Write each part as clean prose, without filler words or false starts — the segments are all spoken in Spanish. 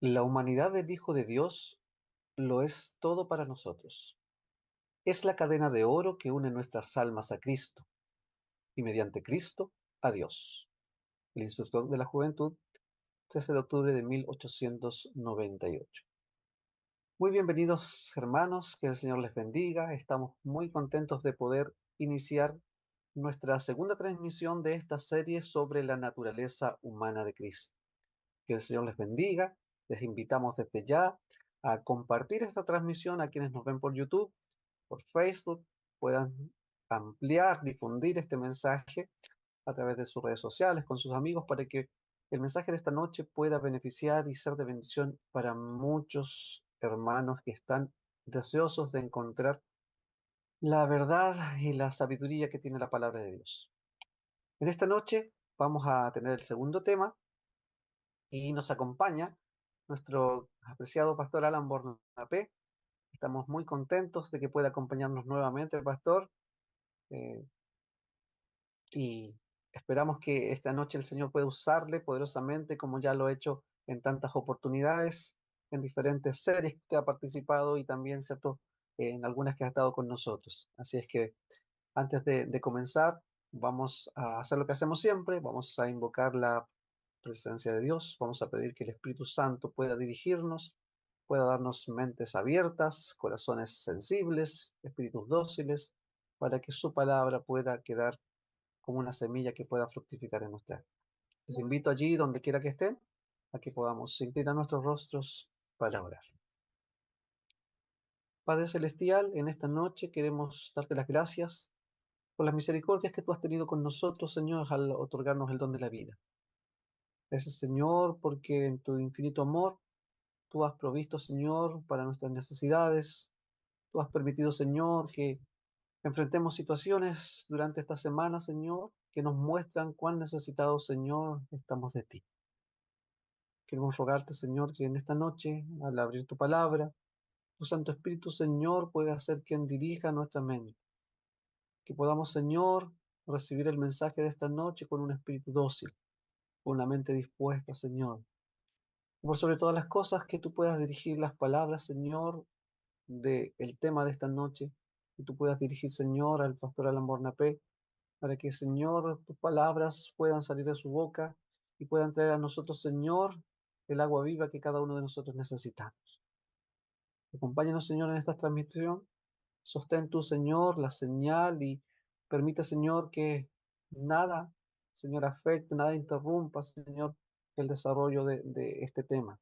La humanidad del Hijo de Dios lo es todo para nosotros. Es la cadena de oro que une nuestras almas a Cristo y mediante Cristo a Dios. El Instructor de la Juventud, 13 de octubre de 1898. Muy bienvenidos hermanos, que el Señor les bendiga. Estamos muy contentos de poder iniciar nuestra segunda transmisión de esta serie sobre la naturaleza humana de Cristo. Que el Señor les bendiga. Les invitamos desde ya a compartir esta transmisión a quienes nos ven por YouTube, por Facebook, puedan ampliar, difundir este mensaje a través de sus redes sociales, con sus amigos, para que el mensaje de esta noche pueda beneficiar y ser de bendición para muchos hermanos que están deseosos de encontrar la verdad y la sabiduría que tiene la palabra de Dios. En esta noche vamos a tener el segundo tema y nos acompaña nuestro apreciado pastor Alan Bornapé. Estamos muy contentos de que pueda acompañarnos nuevamente el pastor, eh, y esperamos que esta noche el Señor pueda usarle poderosamente como ya lo ha hecho en tantas oportunidades, en diferentes series que usted ha participado y también, ¿cierto?, en algunas que ha estado con nosotros. Así es que antes de comenzar, vamos a hacer lo que hacemos siempre, vamos a invocar la presencia de Dios, vamos a pedir que el Espíritu Santo pueda dirigirnos, pueda darnos mentes abiertas, corazones sensibles, espíritus dóciles, para que su palabra pueda quedar como una semilla que pueda fructificar en nuestra vida. Les invito allí, donde quiera que estén, a que podamos inclinar nuestros rostros para orar. Padre Celestial, en esta noche queremos darte las gracias por las misericordias que tú has tenido con nosotros, Señor, al otorgarnos el don de la vida. Gracias, Señor, porque en tu infinito amor tú has provisto, Señor, para nuestras necesidades. Tú has permitido, Señor, que enfrentemos situaciones durante esta semana, Señor, que nos muestran cuán necesitados, Señor, estamos de ti. Queremos rogarte, Señor, que en esta noche, al abrir tu palabra, tu Santo Espíritu, Señor, pueda ser quien dirija nuestra mente. Que podamos, Señor, recibir el mensaje de esta noche con un espíritu dócil, con una mente dispuesta, Señor. Por sobre todas las cosas, que tú puedas dirigir las palabras, Señor, del tema de esta noche. Que tú puedas dirigir, Señor, al pastor Alan Bornapé, para que, Señor, tus palabras puedan salir de su boca y puedan traer a nosotros, Señor, el agua viva que cada uno de nosotros necesitamos. Acompáñanos, Señor, en esta transmisión. Sostén tú, Señor, la señal y permite, Señor, que nada, Señor, afecte, nada interrumpa, Señor, el desarrollo de este tema.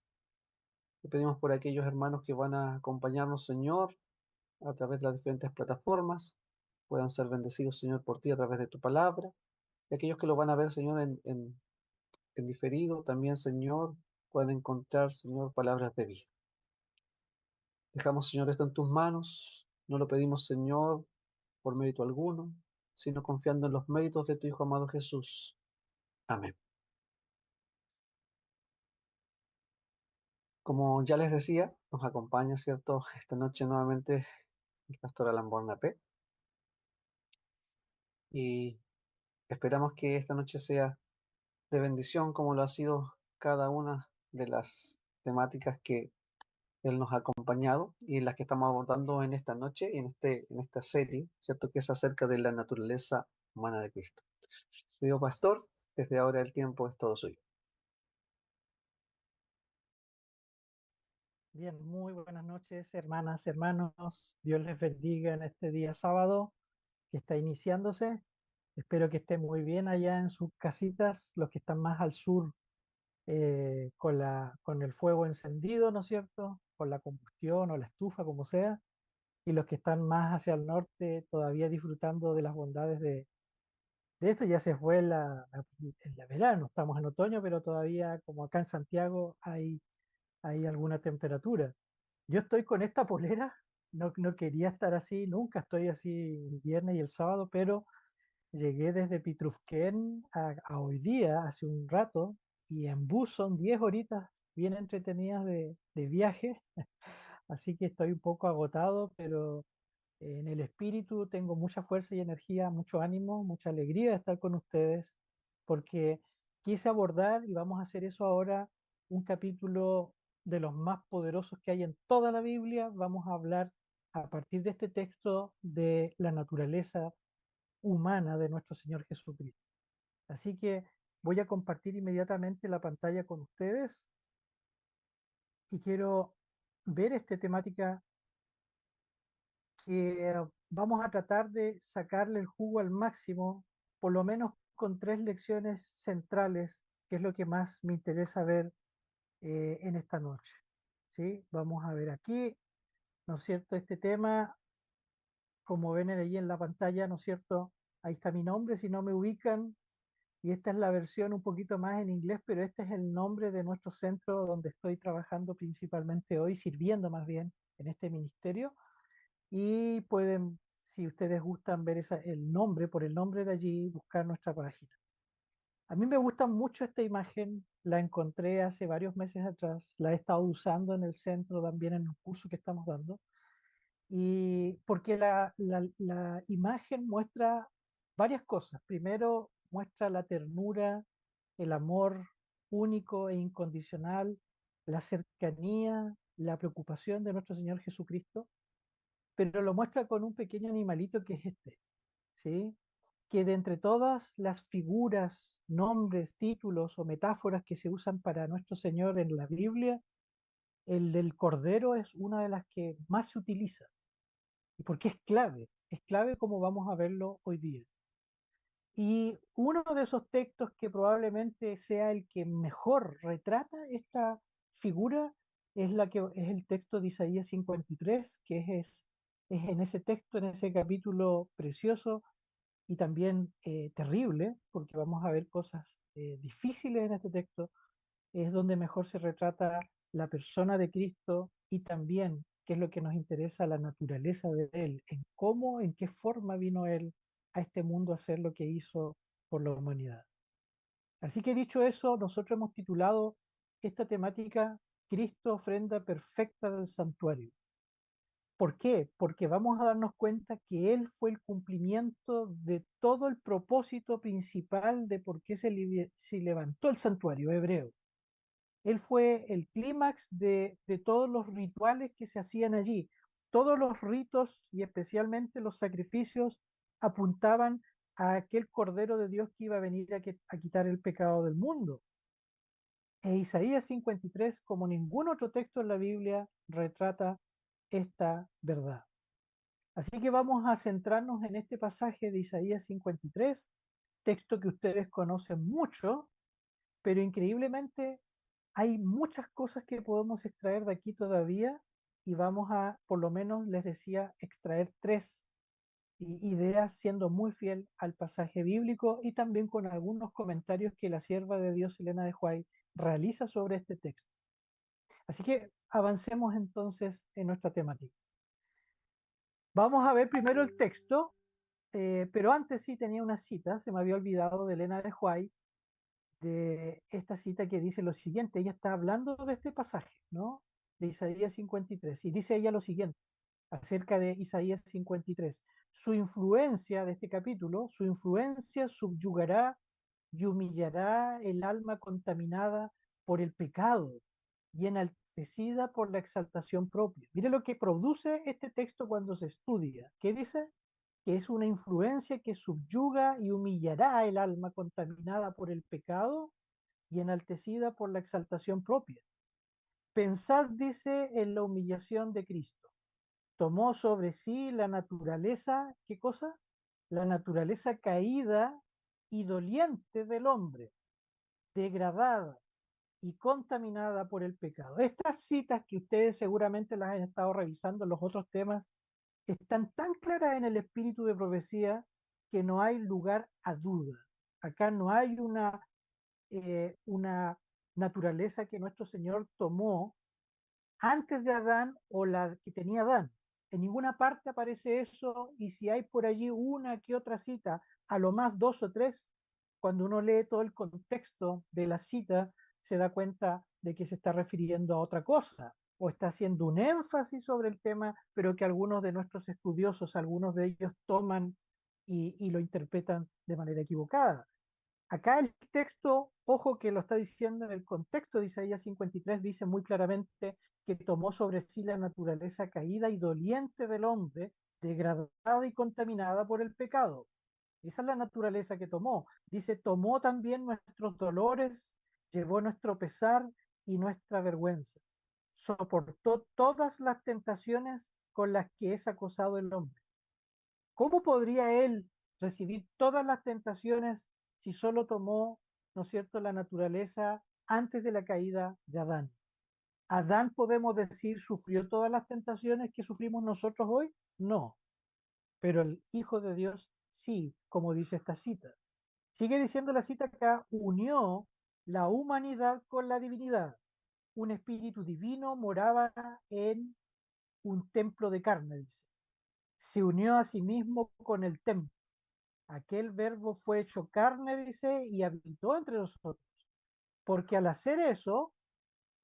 Te pedimos por aquellos hermanos que van a acompañarnos, Señor, a través de las diferentes plataformas, puedan ser bendecidos, Señor, por ti a través de tu palabra. Y aquellos que lo van a ver, Señor, en diferido, también, Señor, puedan encontrar, Señor, palabras de vida. Dejamos, Señor, esto en tus manos. No lo pedimos, Señor, por mérito alguno, sino confiando en los méritos de tu Hijo amado Jesús. Amén. Como ya les decía, nos acompaña, ¿cierto?, esta noche nuevamente el pastor Alan Bornapé, y esperamos que esta noche sea de bendición como lo ha sido cada una de las temáticas que él nos ha acompañado y en las que estamos abordando en esta noche, en esta serie, ¿cierto?, que es acerca de la naturaleza humana de Cristo. Querido pastor, desde ahora el tiempo es todo suyo. Bien, muy buenas noches, hermanas, hermanos. Dios les bendiga en este día sábado que está iniciándose. Espero que estén muy bien allá en sus casitas, los que están más al sur, con el fuego encendido, ¿no es cierto? Con la combustión o la estufa, como sea, y los que están más hacia el norte todavía disfrutando de las bondades de esto. Ya se fue la verano, estamos en otoño, pero todavía, como acá en Santiago, hay alguna temperatura. Yo estoy con esta polera, no quería estar así, nunca estoy así el viernes y el sábado, pero llegué desde Pitrufquén a hoy día, hace un rato, y en bus son 10 horitas bien entretenidas de viaje, así que estoy un poco agotado, pero en el espíritu tengo mucha fuerza y energía, mucho ánimo, mucha alegría de estar con ustedes, porque quise abordar, y vamos a hacer eso ahora, un capítulo de los más poderosos que hay en toda la Biblia. Vamos a hablar a partir de este texto de la naturaleza humana de nuestro Señor Jesucristo. Así que voy a compartir inmediatamente la pantalla con ustedes y quiero ver esta temática que vamos a tratar de sacarle el jugo al máximo, por lo menos con tres lecciones centrales, que es lo que más me interesa ver en esta noche. ¿Sí? Vamos a ver aquí, ¿no es cierto? Este tema, como ven ahí en la pantalla, ¿no es cierto? Ahí está mi nombre, si no me ubican, y esta es la versión un poquito más en inglés, pero este es el nombre de nuestro centro donde estoy trabajando principalmente hoy, sirviendo más bien en este ministerio. Y pueden, si ustedes gustan ver el nombre, por el nombre de allí, buscar nuestra página. A mí me gusta mucho esta imagen, la encontré hace varios meses atrás, la he estado usando en el centro también en un curso que estamos dando, y porque la imagen muestra varias cosas. Primero, muestra la ternura, el amor único e incondicional, la cercanía, la preocupación de nuestro Señor Jesucristo, pero lo muestra con un pequeño animalito que es este, ¿sí? Que de entre todas las figuras, nombres, títulos o metáforas que se usan para nuestro Señor en la Biblia, el del Cordero es una de las que más se utiliza, y porque es clave como vamos a verlo hoy día. Y uno de esos textos que probablemente sea el que mejor retrata esta figura es es el texto de Isaías 53, que es en ese texto, en ese capítulo precioso y también terrible, porque vamos a ver cosas difíciles en este texto, es donde mejor se retrata la persona de Cristo y también, qué es lo que nos interesa, la naturaleza de Él, en cómo, en qué forma vino Él a este mundo a hacer lo que hizo por la humanidad. Así que dicho eso, nosotros hemos titulado esta temática Cristo, ofrenda perfecta del santuario. ¿Por qué? Porque vamos a darnos cuenta que Él fue el cumplimiento de todo el propósito principal de por qué se levantó el santuario hebreo. Él fue el clímax de todos los rituales que se hacían allí. Todos los ritos y especialmente los sacrificios apuntaban a aquel Cordero de Dios que iba a venir a quitar el pecado del mundo. E Isaías 53, como ningún otro texto en la Biblia, retrata esta verdad. Así que vamos a centrarnos en este pasaje de Isaías 53, texto que ustedes conocen mucho, pero increíblemente hay muchas cosas que podemos extraer de aquí todavía y vamos a, por lo menos les decía, extraer tres ideas siendo muy fiel al pasaje bíblico y también con algunos comentarios que la sierva de Dios Elena de White realiza sobre este texto. Así que avancemos entonces en nuestra temática. Vamos a ver primero el texto, pero antes sí tenía una cita, se me había olvidado de Elena de White, de esta cita que dice lo siguiente. Ella está hablando de este pasaje, ¿no? De Isaías 53, y dice ella lo siguiente acerca de Isaías 53. Su influencia de este capítulo, su influencia subyugará y humillará el alma contaminada por el pecado y enaltecida por la exaltación propia. Mire lo que produce este texto cuando se estudia. ¿Qué dice? Que es una influencia que subyuga y humillará el alma contaminada por el pecado y enaltecida por la exaltación propia. Pensad, dice, en la humillación de Cristo. Tomó sobre sí la naturaleza, ¿qué cosa? La naturaleza caída y doliente del hombre, degradada y contaminada por el pecado. Estas citas que ustedes seguramente las han estado revisando en los otros temas están tan claras en el espíritu de profecía que no hay lugar a duda. Acá no hay una naturaleza que nuestro Señor tomó antes de Adán o la que tenía Adán. En ninguna parte aparece eso, y si hay por allí una que otra cita, a lo más dos o tres, cuando uno lee todo el contexto de la cita, se da cuenta de que se está refiriendo a otra cosa, o está haciendo un énfasis sobre el tema, pero que algunos de nuestros estudiosos, algunos de ellos toman y lo interpretan de manera equivocada. Acá el texto, ojo que lo está diciendo en el contexto de Isaías 53, dice muy claramente que tomó sobre sí la naturaleza caída y doliente del hombre, degradada y contaminada por el pecado. Esa es la naturaleza que tomó. Dice, tomó también nuestros dolores, llevó nuestro pesar y nuestra vergüenza. Soportó todas las tentaciones con las que es acosado el hombre. ¿Cómo podría él recibir todas las tentaciones si solo tomó, ¿no es cierto?, la naturaleza antes de la caída de Adán? ¿Adán, podemos decir, sufrió todas las tentaciones que sufrimos nosotros hoy? No, pero el Hijo de Dios sí, como dice esta cita. Sigue diciendo la cita acá, unió la humanidad con la divinidad. Un espíritu divino moraba en un templo de carne, dice. Se unió a sí mismo con el templo. Aquel verbo fue hecho carne, dice, y habitó entre nosotros. Porque al hacer eso,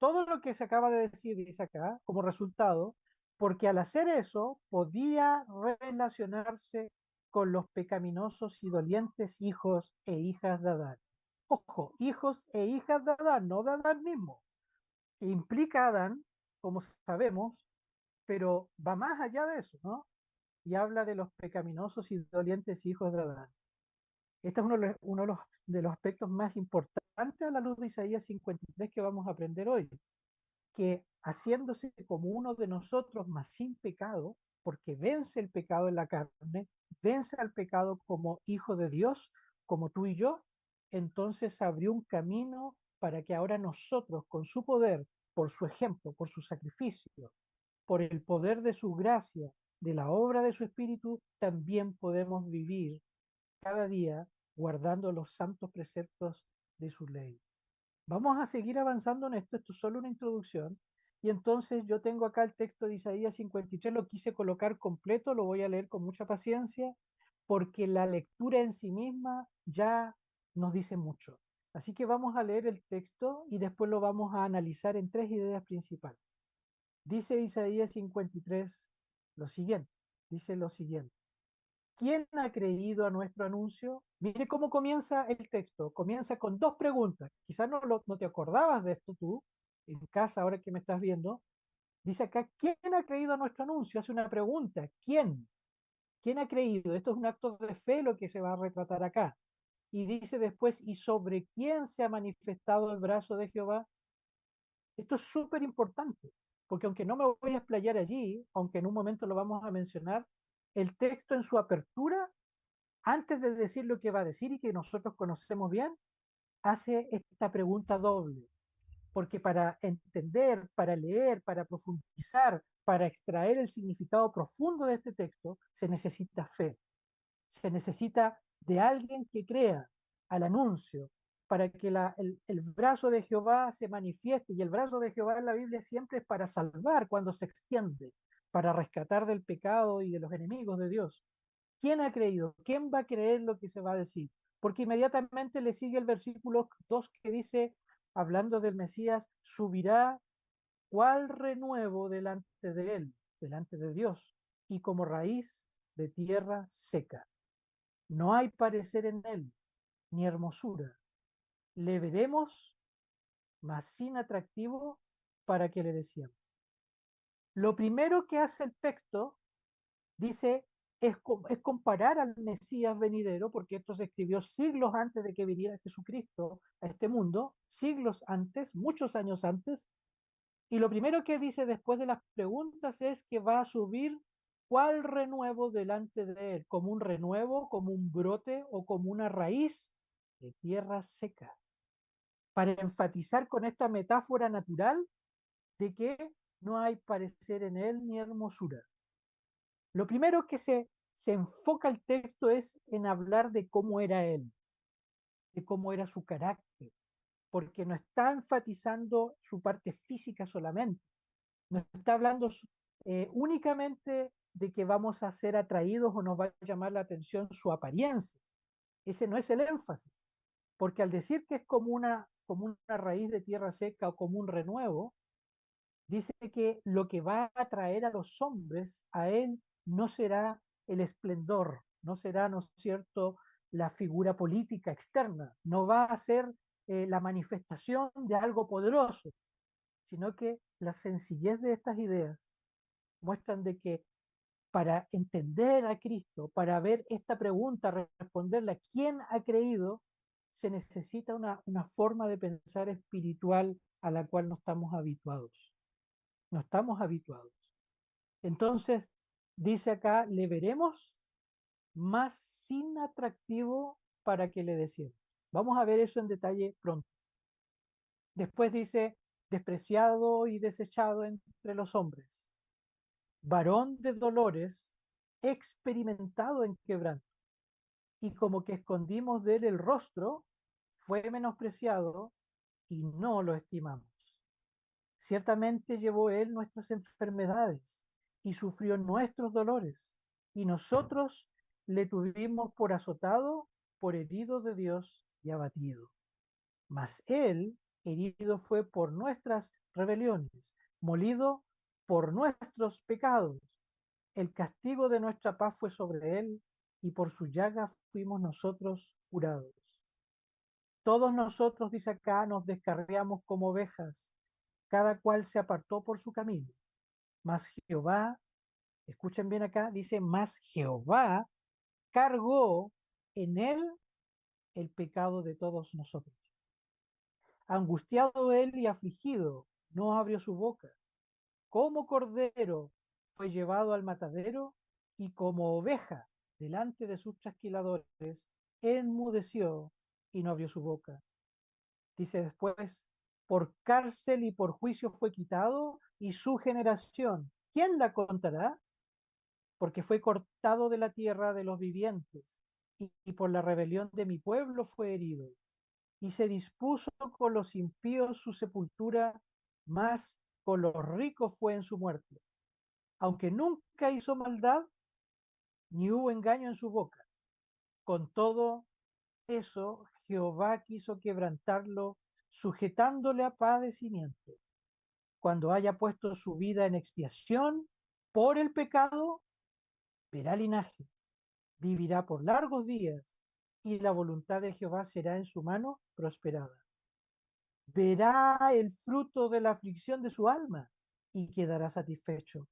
todo lo que se acaba de decir, dice acá, como resultado, porque al hacer eso podía relacionarse con los pecaminosos y dolientes hijos e hijas de Adán. Ojo, hijos e hijas de Adán, no de Adán mismo, que implica a Adán, como sabemos, pero va más allá de eso, ¿no? Y habla de los pecaminosos y dolientes hijos de Adán. Este es uno de los aspectos más importantes a la luz de Isaías 53 que vamos a aprender hoy, que haciéndose como uno de nosotros, mas sin pecado, porque vence el pecado en la carne, vence al pecado como hijo de Dios, como tú y yo, entonces abrió un camino para que ahora nosotros, con su poder, por su ejemplo, por su sacrificio, por el poder de su gracia, de la obra de su Espíritu, también podemos vivir cada día guardando los santos preceptos de su ley. Vamos a seguir avanzando en esto, esto es solo una introducción. Y entonces yo tengo acá el texto de Isaías 53, lo quise colocar completo, lo voy a leer con mucha paciencia, porque la lectura en sí misma ya nos dice mucho. Así que vamos a leer el texto y después lo vamos a analizar en tres ideas principales. Dice Isaías 53 lo siguiente, dice lo siguiente. ¿Quién ha creído a nuestro anuncio? Mire cómo comienza el texto. Comienza con dos preguntas. Quizás no te acordabas de esto tú, en casa, ahora que me estás viendo. Dice acá, ¿quién ha creído a nuestro anuncio? Hace una pregunta. ¿Quién? ¿Quién ha creído? Esto es un acto de fe lo que se va a retratar acá. Y dice después, ¿y sobre quién se ha manifestado el brazo de Jehová? Esto es súper importante, porque aunque no me voy a explayar allí, aunque en un momento lo vamos a mencionar, el texto en su apertura antes de decir lo que va a decir y que nosotros conocemos bien, hace esta pregunta doble, porque para entender, para leer, para profundizar, para extraer el significado profundo de este texto, se necesita fe, se necesita de alguien que crea al anuncio, para que el brazo de Jehová se manifieste, y el brazo de Jehová en la Biblia siempre es para salvar cuando se extiende, para rescatar del pecado y de los enemigos de Dios. ¿Quién ha creído? ¿Quién va a creer lo que se va a decir? Porque inmediatamente le sigue el versículo 2 que dice, hablando del Mesías, subirá cual renuevo delante de él, delante de Dios, y como raíz de tierra seca. No hay parecer en él, ni hermosura. Le veremos, mas sin atractivo para que le decíamos. Lo primero que hace el texto dice, es comparar al Mesías venidero, porque esto se escribió siglos antes de que viniera Jesucristo a este mundo, siglos antes, muchos años antes, y lo primero que dice después de las preguntas es que va a subir cuál renuevo delante de él, como un renuevo, como un brote o como una raíz de tierra seca, para enfatizar con esta metáfora natural de que no hay parecer en él ni hermosura. Lo primero que se enfoca el texto es en hablar de cómo era él, de cómo era su carácter, porque no está enfatizando su parte física solamente, no está hablando únicamente de que vamos a ser atraídos o nos va a llamar la atención su apariencia. Ese no es el énfasis, porque al decir que es como una raíz de tierra seca o como un renuevo, dice que lo que va a atraer a los hombres a él no será el esplendor, no será, ¿no es cierto?, la figura política externa, no va a ser la manifestación de algo poderoso, sino que la sencillez de estas ideas muestran de que para entender a Cristo, para ver esta pregunta, responderla, ¿quién ha creído? Se necesita una forma de pensar espiritual a la cual no estamos habituados. No estamos habituados. Entonces, dice acá, le veremos más sin atractivo para que le deseemos. Vamos a ver eso en detalle pronto. Después dice, despreciado y desechado entre los hombres, varón de dolores, experimentado en quebranto, y como que escondimos de él el rostro, fue menospreciado y no lo estimamos. Ciertamente llevó él nuestras enfermedades y sufrió nuestros dolores, y nosotros le tuvimos por azotado, por herido de Dios y abatido. Mas él herido fue por nuestras rebeliones, molido por nuestros pecados. El castigo de nuestra paz fue sobre él, y por su llaga fuimos nosotros curados. Todos nosotros, dice acá, nos descarriamos como ovejas, cada cual se apartó por su camino. Mas Jehová, escuchen bien acá, dice, mas Jehová cargó en él el pecado de todos nosotros. Angustiado él y afligido, no abrió su boca. Como cordero fue llevado al matadero, y como oveja delante de sus trasquiladores, enmudeció y no abrió su boca. Dice después, por cárcel y por juicio fue quitado, y su generación, ¿quién la contará? Porque fue cortado de la tierra de los vivientes, y por la rebelión de mi pueblo fue herido. Y se dispuso con los impíos su sepultura, mas con los ricos fue en su muerte. Aunque nunca hizo maldad, ni hubo engaño en su boca. Con todo eso, Jehová quiso quebrantarlo, sujetándole a padecimiento. Cuando haya puesto su vida en expiación por el pecado, verá linaje, vivirá por largos días, y la voluntad de Jehová será en su mano prosperada. Verá el fruto de la aflicción de su alma y quedará satisfecho.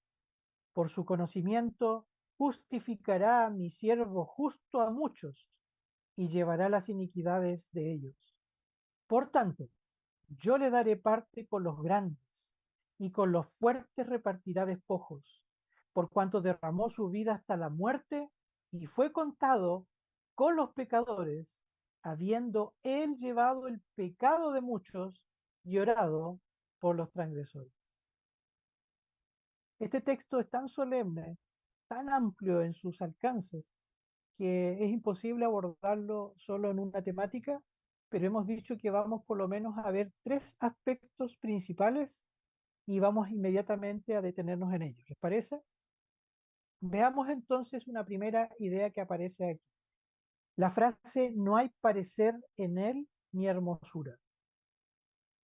Por su conocimiento justificará a mi siervo justo a muchos y llevará las iniquidades de ellos. Por tanto, yo le daré parte con los grandes, y con los fuertes repartirá despojos, por cuanto derramó su vida hasta la muerte y fue contado con los pecadores, habiendo él llevado el pecado de muchos y orado por los transgresores. Este texto es tan solemne, tan amplio en sus alcances, que es imposible abordarlo solo en una temática, pero hemos dicho que vamos por lo menos a ver tres aspectos principales y vamos inmediatamente a detenernos en ellos. ¿Les parece? Veamos entonces una primera idea que aparece aquí. La frase no hay parecer en él ni hermosura,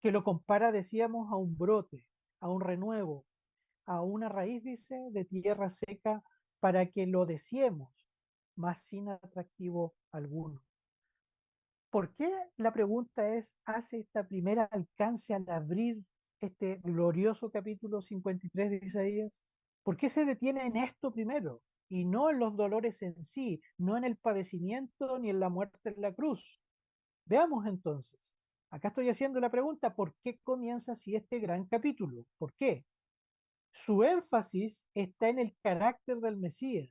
que lo compara, decíamos, a un brote, a un renuevo, a una raíz, dice, de tierra seca, para que lo deseemos, mas sin atractivo alguno. ¿Por qué? La pregunta es, hace esta primera alcance al abrir este glorioso capítulo 53 de Isaías? ¿Por qué se detiene en esto primero y no en los dolores en sí, no en el padecimiento ni en la muerte en la cruz? Veamos entonces. Acá estoy haciendo la pregunta, ¿por qué comienza así este gran capítulo? ¿Por qué? Su énfasis está en el carácter del Mesías,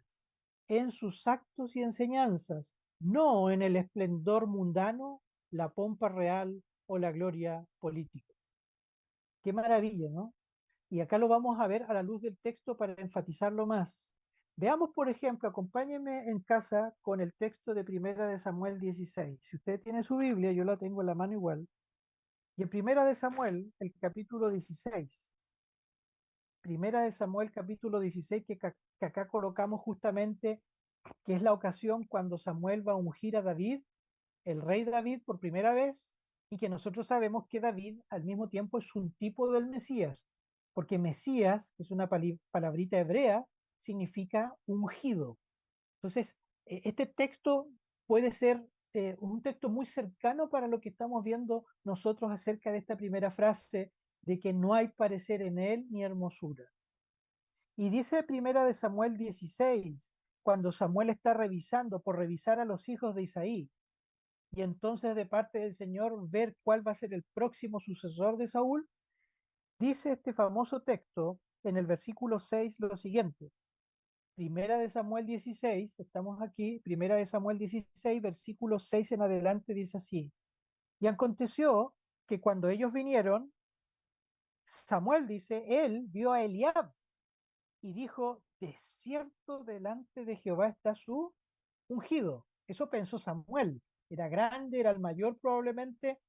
en sus actos y enseñanzas, no en el esplendor mundano, la pompa real o la gloria política. Qué maravilla, ¿no? Y acá lo vamos a ver a la luz del texto para enfatizarlo más. Veamos, por ejemplo, acompáñenme en casa con el texto de Primera de Samuel 16. Si usted tiene su Biblia, yo la tengo en la mano igual. Y en Primera de Samuel, el capítulo 16. Primera de Samuel capítulo 16, que acá colocamos justamente, que es la ocasión cuando Samuel va a ungir a David, el rey David, por primera vez, y que nosotros sabemos que David al mismo tiempo es un tipo del Mesías, porque Mesías, que es una palabrita hebrea, significa ungido. Entonces, este texto puede ser un texto muy cercano para lo que estamos viendo nosotros acerca de esta primera frase de que no hay parecer en él ni hermosura. Y dice Primera de Samuel 16, cuando Samuel está revisando, por revisar a los hijos de Isaí, y entonces de parte del Señor ver cuál va a ser el próximo sucesor de Saúl, dice este famoso texto en el versículo 6 lo siguiente. Primera de Samuel 16, estamos aquí, Primera de Samuel 16, versículo 6 en adelante dice así. Y aconteció que cuando ellos vinieron, Samuel dice, él vio a Eliab y dijo, de cierto delante de Jehová está su ungido. Eso pensó Samuel. Era grande, era el mayor probablemente,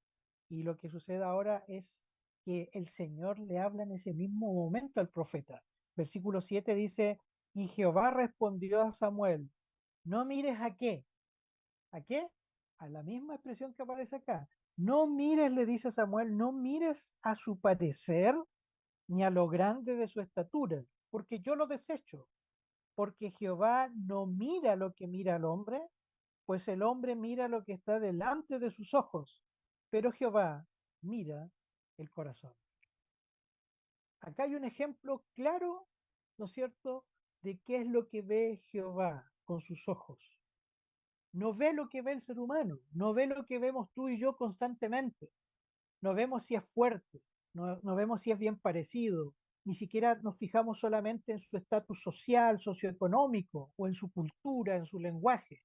y lo que sucede ahora es que el Señor le habla en ese mismo momento al profeta. Versículo 7 dice, y Jehová respondió a Samuel, no mires a qué. ¿A qué? A la misma expresión que aparece acá. No mires, le dice Samuel, no mires a su parecer ni a lo grande de su estatura, porque yo lo desecho, porque Jehová no mira lo que mira el hombre, pues el hombre mira lo que está delante de sus ojos, pero Jehová mira el corazón. Acá hay un ejemplo claro, ¿no es cierto?, de qué es lo que ve Jehová con sus ojos. No ve lo que ve el ser humano, no ve lo que vemos tú y yo constantemente. No vemos si es fuerte, no vemos si es bien parecido, ni siquiera nos fijamos solamente en su estatus social, socioeconómico, o en su cultura, en su lenguaje,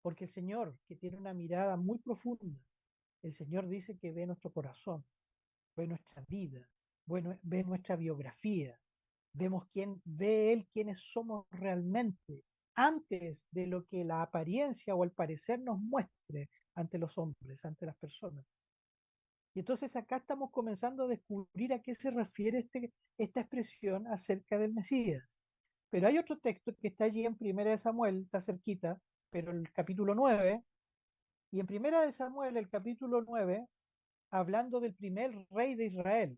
porque el Señor, que tiene una mirada muy profunda, el Señor dice que ve nuestro corazón, ve nuestra vida, bueno, ve nuestra biografía, vemos quién, ve Él quiénes somos realmente, antes de lo que la apariencia o el parecer nos muestre ante los hombres, ante las personas. Y entonces acá estamos comenzando a descubrir a qué se refiere esta expresión acerca del Mesías. Pero hay otro texto que está allí en Primera de Samuel, está cerquita, pero el capítulo 9, y en Primera de Samuel, el capítulo 9, hablando del primer rey de Israel.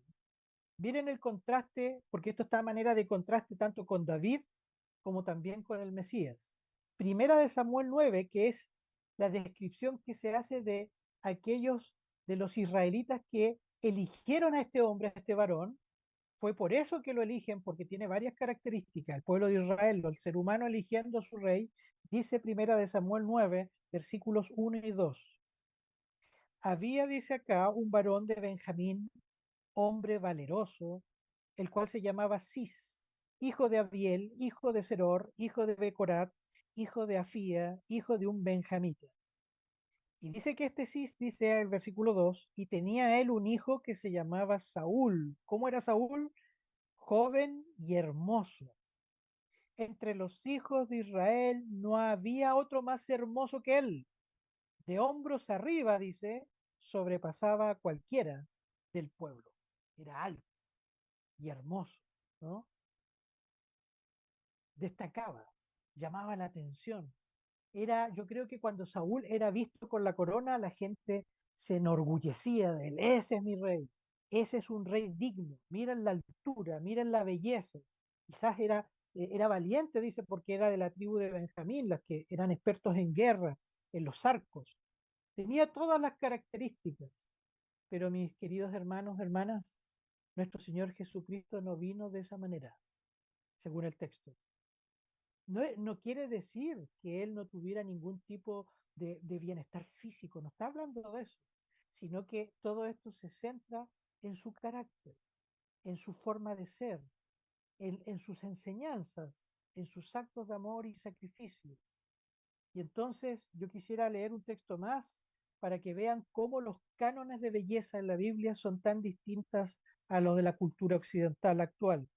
Miren el contraste, porque esto está a manera de contraste tanto con David como también con el Mesías. Primera de Samuel 9, que es la descripción que se hace de aquellos de los israelitas que eligieron a este hombre, a este varón. Fue por eso que lo eligen, porque tiene varias características. El pueblo de Israel, el ser humano eligiendo a su rey, dice Primera de Samuel 9, versículos 1 y 2. Había, dice acá, un varón de Benjamín, hombre valeroso, el cual se llamaba Cis, hijo de Abiel, hijo de Seror, hijo de Becorat, hijo de Afía, hijo de un benjamita. Y dice que este Cis, dice el versículo 2, y tenía él un hijo que se llamaba Saúl. ¿Cómo era Saúl? Joven y hermoso. Entre los hijos de Israel no había otro más hermoso que él. De hombros arriba, dice, sobrepasaba a cualquiera del pueblo. Era alto y hermoso, ¿no? Destacaba, llamaba la atención. Era, yo creo que cuando Saúl era visto con la corona, la gente se enorgullecía de él. Ese es mi rey, ese es un rey digno. Miren la altura, miren la belleza. Quizás era valiente, dice, porque era de la tribu de Benjamín, las que eran expertos en guerra, en los arcos. Tenía todas las características. Pero mis queridos hermanos, hermanas, nuestro Señor Jesucristo no vino de esa manera, según el texto. No, no quiere decir que él no tuviera ningún tipo de bienestar físico, no está hablando de eso, sino que todo esto se centra en su carácter, en su forma de ser, en sus enseñanzas, en sus actos de amor y sacrificio. Y entonces yo quisiera leer un texto más para que vean cómo los cánones de belleza en la Biblia son tan distintas a los de la cultura occidental actual.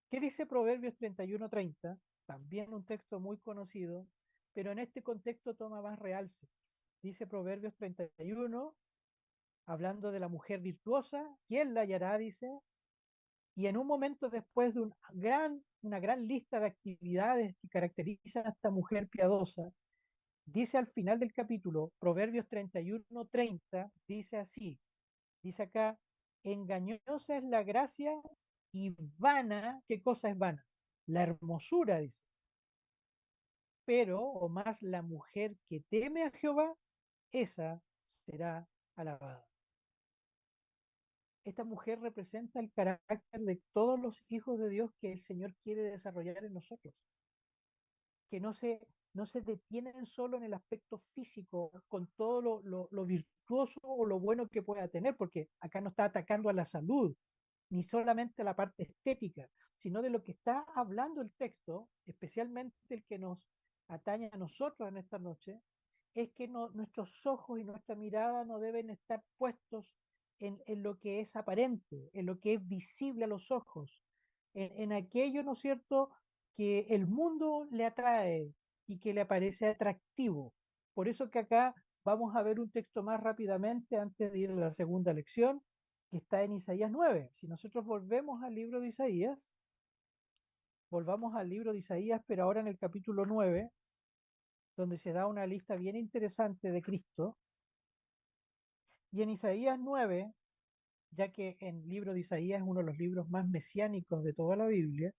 ¿Qué dice Proverbios 31:30? También un texto muy conocido, pero en este contexto toma más realce. Dice Proverbios 31, hablando de la mujer virtuosa, ¿quién la hallará? Dice, y en un momento después de una gran lista de actividades que caracterizan a esta mujer piadosa, dice al final del capítulo, Proverbios 31:30, dice así, dice acá, engañosa es la gracia y vana, ¿qué cosa es vana? La hermosura, dice. pero, o más la mujer que teme a Jehová, esa será alabada. Esta mujer representa el carácter de todos los hijos de Dios que el Señor quiere desarrollar en nosotros, que no se detienen solo en el aspecto físico, con todo lo virtuoso o lo bueno que pueda tener, porque acá no está atacando a la salud, ni solamente a la parte estética, sino de lo que está hablando el texto, especialmente el que nos atañe a nosotros en esta noche, es que nuestros ojos y nuestra mirada no deben estar puestos en lo que es aparente, en lo que es visible a los ojos, en aquello, ¿no es cierto?, que el mundo le atrae y que le parece atractivo. Por eso que acá vamos a ver un texto más rápidamente antes de ir a la segunda lección, que está en Isaías 9. Si nosotros volvemos al libro de Isaías, volvamos al libro de Isaías, pero ahora en el capítulo 9, donde se da una lista bien interesante de Cristo, y en Isaías 9, ya que el libro de Isaías es uno de los libros más mesiánicos de toda la Biblia,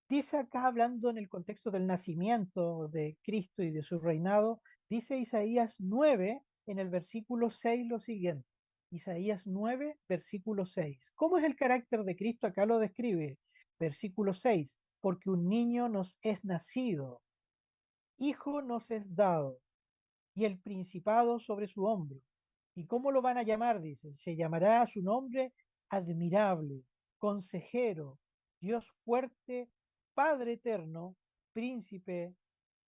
dice acá, hablando en el contexto del nacimiento de Cristo y de su reinado, dice Isaías 9 en el versículo 6 lo siguiente. Isaías 9, versículo 6. ¿Cómo es el carácter de Cristo? Acá lo describe. Versículo 6. Porque un niño nos es nacido, hijo nos es dado, y el principado sobre su hombro. ¿Y cómo lo van a llamar? Dice, se llamará a su nombre admirable, consejero, Dios fuerte, Padre eterno, príncipe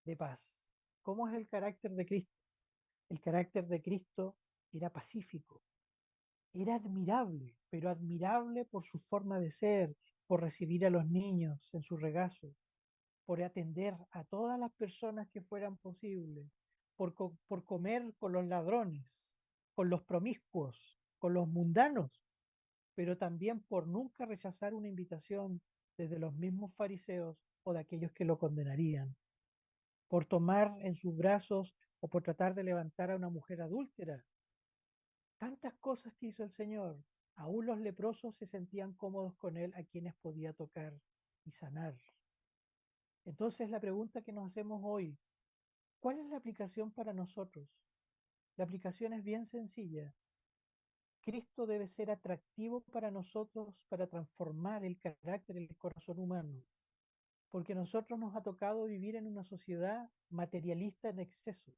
de paz. ¿Cómo es el carácter de Cristo? El carácter de Cristo era pacífico, era admirable, pero admirable por su forma de ser, por recibir a los niños en su regazo, por atender a todas las personas que fueran posibles, por comer con los ladrones, con los promiscuos, con los mundanos, pero también por nunca rechazar una invitación desde los mismos fariseos o de aquellos que lo condenarían, por tomar en sus brazos o por tratar de levantar a una mujer adúltera. Tantas cosas que hizo el Señor. Aún los leprosos se sentían cómodos con él, a quienes podía tocar y sanar. Entonces la pregunta que nos hacemos hoy: ¿cuál es la aplicación para nosotros? La aplicación es bien sencilla. Cristo debe ser atractivo para nosotros para transformar el carácter y el corazón humano, porque a nosotros nos ha tocado vivir en una sociedad materialista en exceso,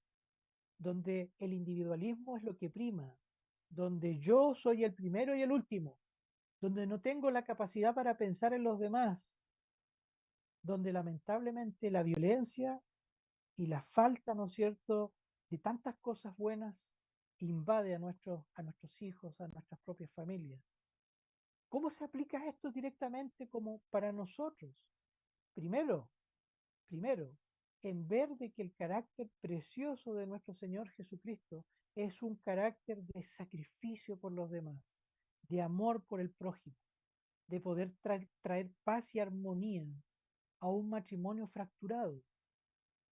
donde el individualismo es lo que prima, donde yo soy el primero y el último, donde no tengo la capacidad para pensar en los demás, donde lamentablemente la violencia y la falta, ¿no es cierto?, de tantas cosas buenas invade a nuestros hijos, a nuestras propias familias. ¿Cómo se aplica esto directamente como para nosotros? Primero, primero, en ver de que el carácter precioso de nuestro Señor Jesucristo es un carácter de sacrificio por los demás, de amor por el prójimo, de poder traer paz y armonía a un matrimonio fracturado.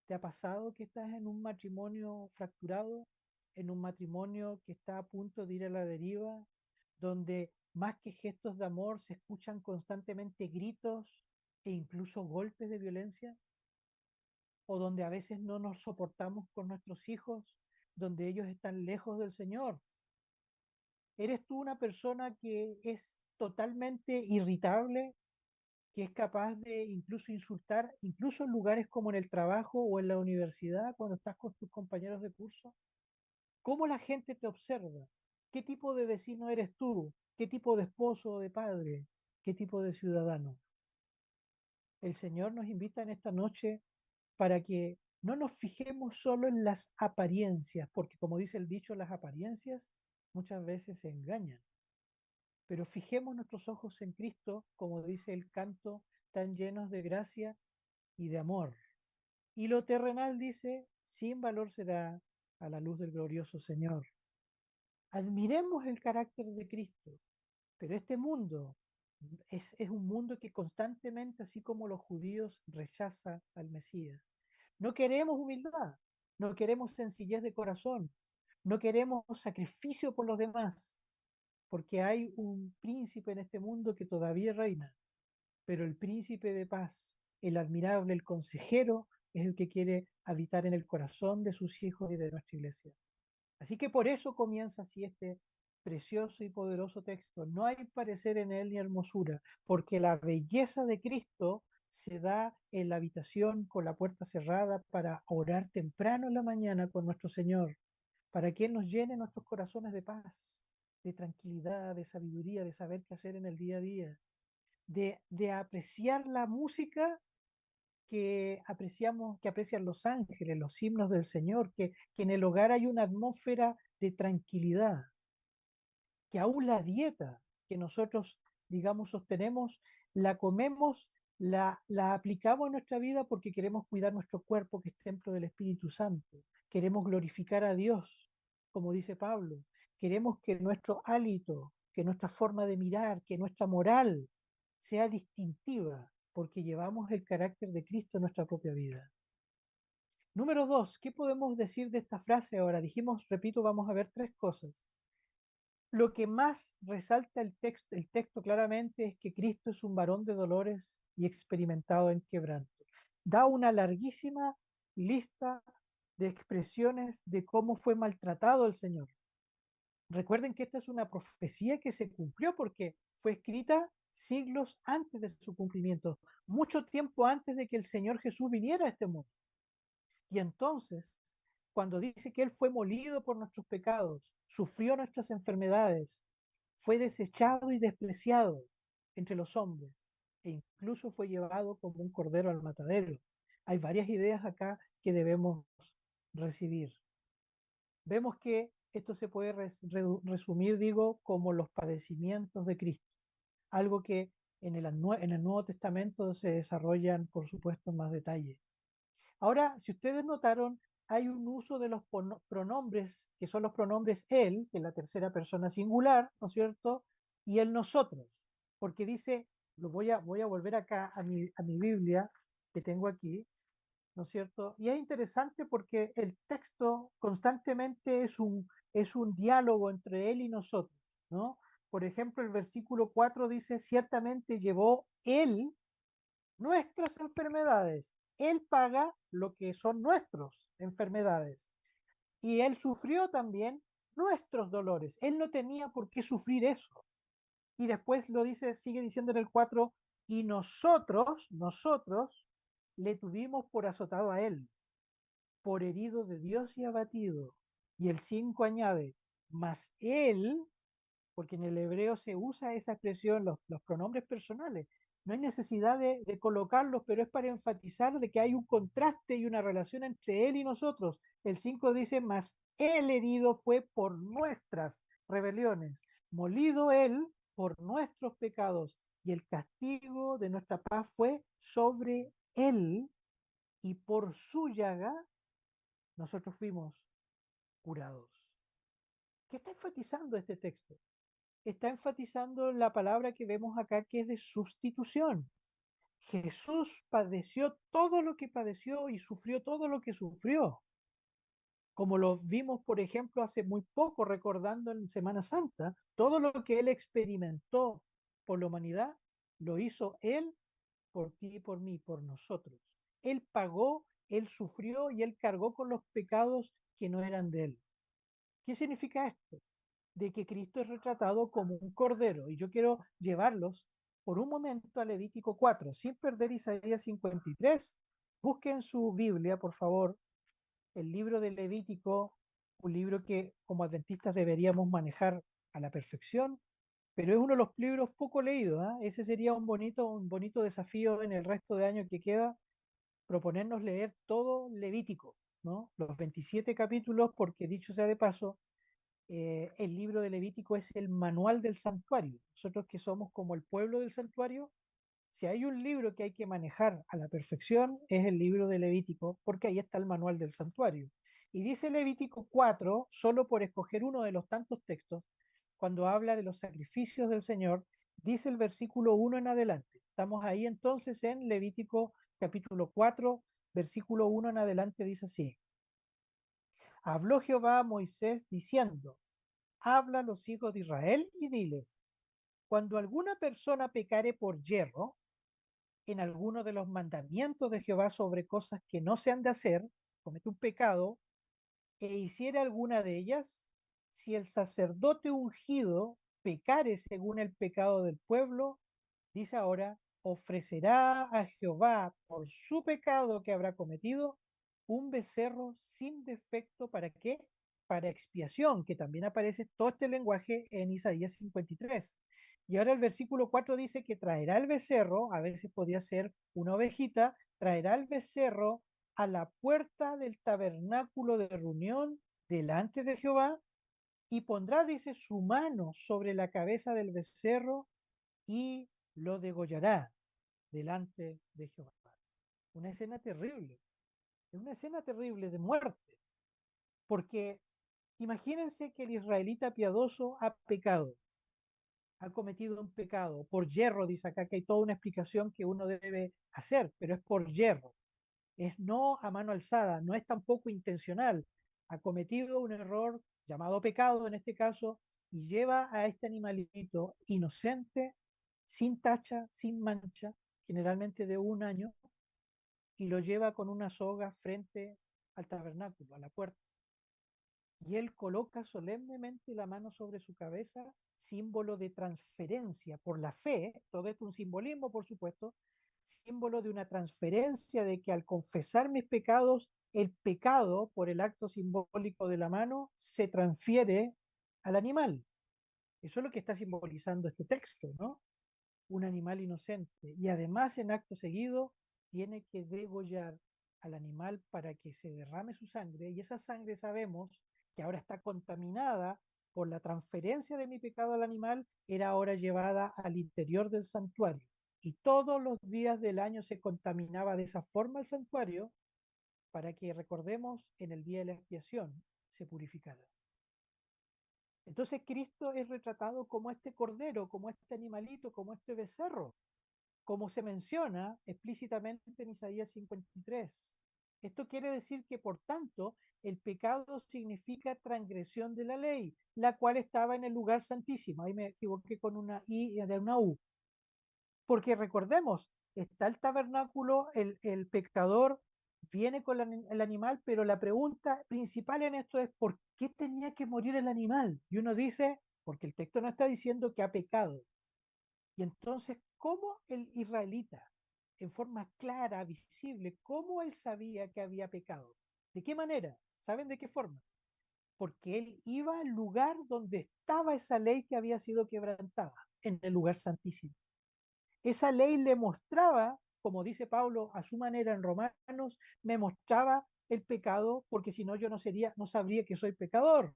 ¿Te ha pasado que estás en un matrimonio fracturado, en un matrimonio que está a punto de ir a la deriva, donde más que gestos de amor se escuchan constantemente gritos e incluso golpes de violencia? ¿O donde a veces no nos soportamos con nuestros hijos, donde ellos están lejos del Señor? ¿Eres tú una persona que es totalmente irritable, que es capaz de incluso insultar, incluso en lugares como en el trabajo o en la universidad, cuando estás con tus compañeros de curso? ¿Cómo la gente te observa? ¿Qué tipo de vecino eres tú? ¿Qué tipo de esposo o de padre? ¿Qué tipo de ciudadano? El Señor nos invita en esta noche para que no nos fijemos solo en las apariencias, porque como dice el dicho, las apariencias muchas veces se engañan, pero fijemos nuestros ojos en Cristo, como dice el canto, tan llenos de gracia y de amor. Y lo terrenal, dice, sin valor será a la luz del glorioso Señor. Admiremos el carácter de Cristo, pero este mundo es un mundo que constantemente, así como los judíos, rechaza al Mesías. No queremos humildad, no queremos sencillez de corazón, no queremos sacrificio por los demás, porque hay un príncipe en este mundo que todavía reina, pero el príncipe de paz, el admirable, el consejero, es el que quiere habitar en el corazón de sus hijos y de nuestra iglesia. Así que por eso comienza así este precioso y poderoso texto. No hay parecer en él ni hermosura, porque la belleza de Cristo se da en la habitación con la puerta cerrada para orar temprano en la mañana con nuestro Señor, para que Él nos llene nuestros corazones de paz, de tranquilidad, de sabiduría, de saber qué hacer en el día a día, de apreciar la música que apreciamos, que aprecian los ángeles, los himnos del Señor, que en el hogar hay una atmósfera de tranquilidad, que aún la dieta que nosotros, digamos, sostenemos, la comemos, la aplicamos en nuestra vida porque queremos cuidar nuestro cuerpo, que es templo del Espíritu Santo. Queremos glorificar a Dios, como dice Pablo. Queremos que nuestro hálito, que nuestra forma de mirar, que nuestra moral sea distintiva, porque llevamos el carácter de Cristo en nuestra propia vida. Número dos, ¿qué podemos decir de esta frase ahora? Dijimos, repito, vamos a ver tres cosas. Lo que más resalta el texto claramente es que Cristo es un varón de dolores y experimentado en quebranto. Da una larguísima lista de expresiones de cómo fue maltratado el Señor. Recuerden que esta es una profecía que se cumplió porque fue escrita siglos antes de su cumplimiento, mucho tiempo antes de que el Señor Jesús viniera a este mundo. Y entonces, cuando dice que Él fue molido por nuestros pecados, sufrió nuestras enfermedades, fue desechado y despreciado entre los hombres, e incluso fue llevado como un cordero al matadero. Hay varias ideas acá que debemos recibir. Vemos que esto se puede resumir, digo, como los padecimientos de Cristo, algo que en el Nuevo Testamento se desarrollan, por supuesto, en más detalle. Ahora, si ustedes notaron, hay un uso de los pronombres, que son los pronombres él, que es la tercera persona singular, ¿no es cierto? Y el nosotros, porque dice, voy a volver acá a mi Biblia que tengo aquí, ¿no es cierto? Y es interesante porque el texto constantemente es un diálogo entre él y nosotros, ¿no? Por ejemplo, el versículo 4 dice, ciertamente llevó él nuestras enfermedades. Él paga lo que son nuestras enfermedades. Y Él sufrió también nuestros dolores. Él no tenía por qué sufrir eso. Y después lo dice, sigue diciendo en el 4, y nosotros le tuvimos por azotado a Él, por herido de Dios y abatido. Y el 5 añade, mas Él, porque en el hebreo se usa esa expresión, los pronombres personales. No hay necesidad de colocarlos, pero es para enfatizar de que hay un contraste y una relación entre él y nosotros. El 5 dice, mas el herido fue por nuestras rebeliones, molido él por nuestros pecados, y el castigo de nuestra paz fue sobre él, y por su llaga nosotros fuimos curados. ¿Qué está enfatizando este texto? Está enfatizando la palabra que vemos acá, que es de sustitución. Jesús padeció todo lo que padeció y sufrió todo lo que sufrió, como lo vimos, por ejemplo, hace muy poco, recordando en Semana Santa, todo lo que él experimentó por la humanidad, lo hizo él por ti y por mí, por nosotros. Él pagó, él sufrió y él cargó con los pecados que no eran de él. ¿Qué significa esto? De que Cristo es retratado como un cordero. Y yo quiero llevarlos por un momento a Levítico 4, sin perder Isaías 53. Busquen su Biblia, por favor, el libro de Levítico, un libro que como adventistas deberíamos manejar a la perfección, pero es uno de los libros poco leídos. ¿Eh? Ese sería un bonito desafío en el resto de año que queda, proponernos leer todo Levítico, ¿no? Los 27 capítulos, porque dicho sea de paso, el libro de Levítico es el manual del santuario. Nosotros que somos como el pueblo del santuario, si hay un libro que hay que manejar a la perfección, es el libro de Levítico, porque ahí está el manual del santuario. Y dice Levítico 4, solo por escoger uno de los tantos textos, cuando habla de los sacrificios del Señor, dice el versículo 1 en adelante. Estamos ahí entonces en Levítico capítulo 4, versículo 1 en adelante, dice así. Habló Jehová a Moisés diciendo, habla a los hijos de Israel y diles, cuando alguna persona pecare por yerro, en alguno de los mandamientos de Jehová sobre cosas que no se han de hacer, comete un pecado, e hiciere alguna de ellas, si el sacerdote ungido pecare según el pecado del pueblo, dice ahora, ofrecerá a Jehová por su pecado que habrá cometido un becerro sin defecto. ¿Para qué? Para expiación, que también aparece todo este lenguaje en Isaías 53. Y ahora el versículo 4 dice que traerá el becerro, a veces podría ser una ovejita, traerá el becerro a la puerta del tabernáculo de reunión delante de Jehová y pondrá, dice, su mano sobre la cabeza del becerro y lo degollará delante de Jehová. Una escena terrible, es una escena terrible de muerte, porque imagínense que el israelita piadoso ha pecado, ha cometido un pecado por yerro, dice acá que hay toda una explicación que uno debe hacer, pero es por yerro, es no a mano alzada, no es tampoco intencional, ha cometido un error llamado pecado en este caso y lleva a este animalito inocente, sin tacha, sin mancha, generalmente de un año, y lo lleva con una soga frente al tabernáculo, a la puerta. Y él coloca solemnemente la mano sobre su cabeza, símbolo de transferencia por la fe, todo esto es un simbolismo, por supuesto, símbolo de una transferencia de que al confesar mis pecados, el pecado por el acto simbólico de la mano se transfiere al animal. Eso es lo que está simbolizando este texto, ¿no? Un animal inocente. Y además, en acto seguido, tiene que degollar al animal para que se derrame su sangre. Y esa sangre sabemos que ahora está contaminada por la transferencia de mi pecado al animal, era ahora llevada al interior del santuario. Y todos los días del año se contaminaba de esa forma el santuario para que, recordemos, en el día de la expiación se purificara. Entonces Cristo es retratado como este cordero, como este animalito, como este becerro, como se menciona explícitamente en Isaías 53. Esto quiere decir que, por tanto, el pecado significa transgresión de la ley, la cual estaba en el lugar santísimo. Ahí me equivoqué con una I y era una U. Porque recordemos, está el tabernáculo, el pecador viene con el animal, pero la pregunta principal en esto es, ¿por qué tenía que morir el animal? Y uno dice, porque el texto no está diciendo que ha pecado. Y entonces, ¿cómo el israelita, en forma clara, visible, cómo él sabía que había pecado? ¿De qué manera? ¿Saben de qué forma? Porque él iba al lugar donde estaba esa ley que había sido quebrantada, en el lugar santísimo. Esa ley le mostraba, como dice Pablo a su manera en Romanos, me mostraba el pecado, porque si no yo no sería, no sabría que soy pecador.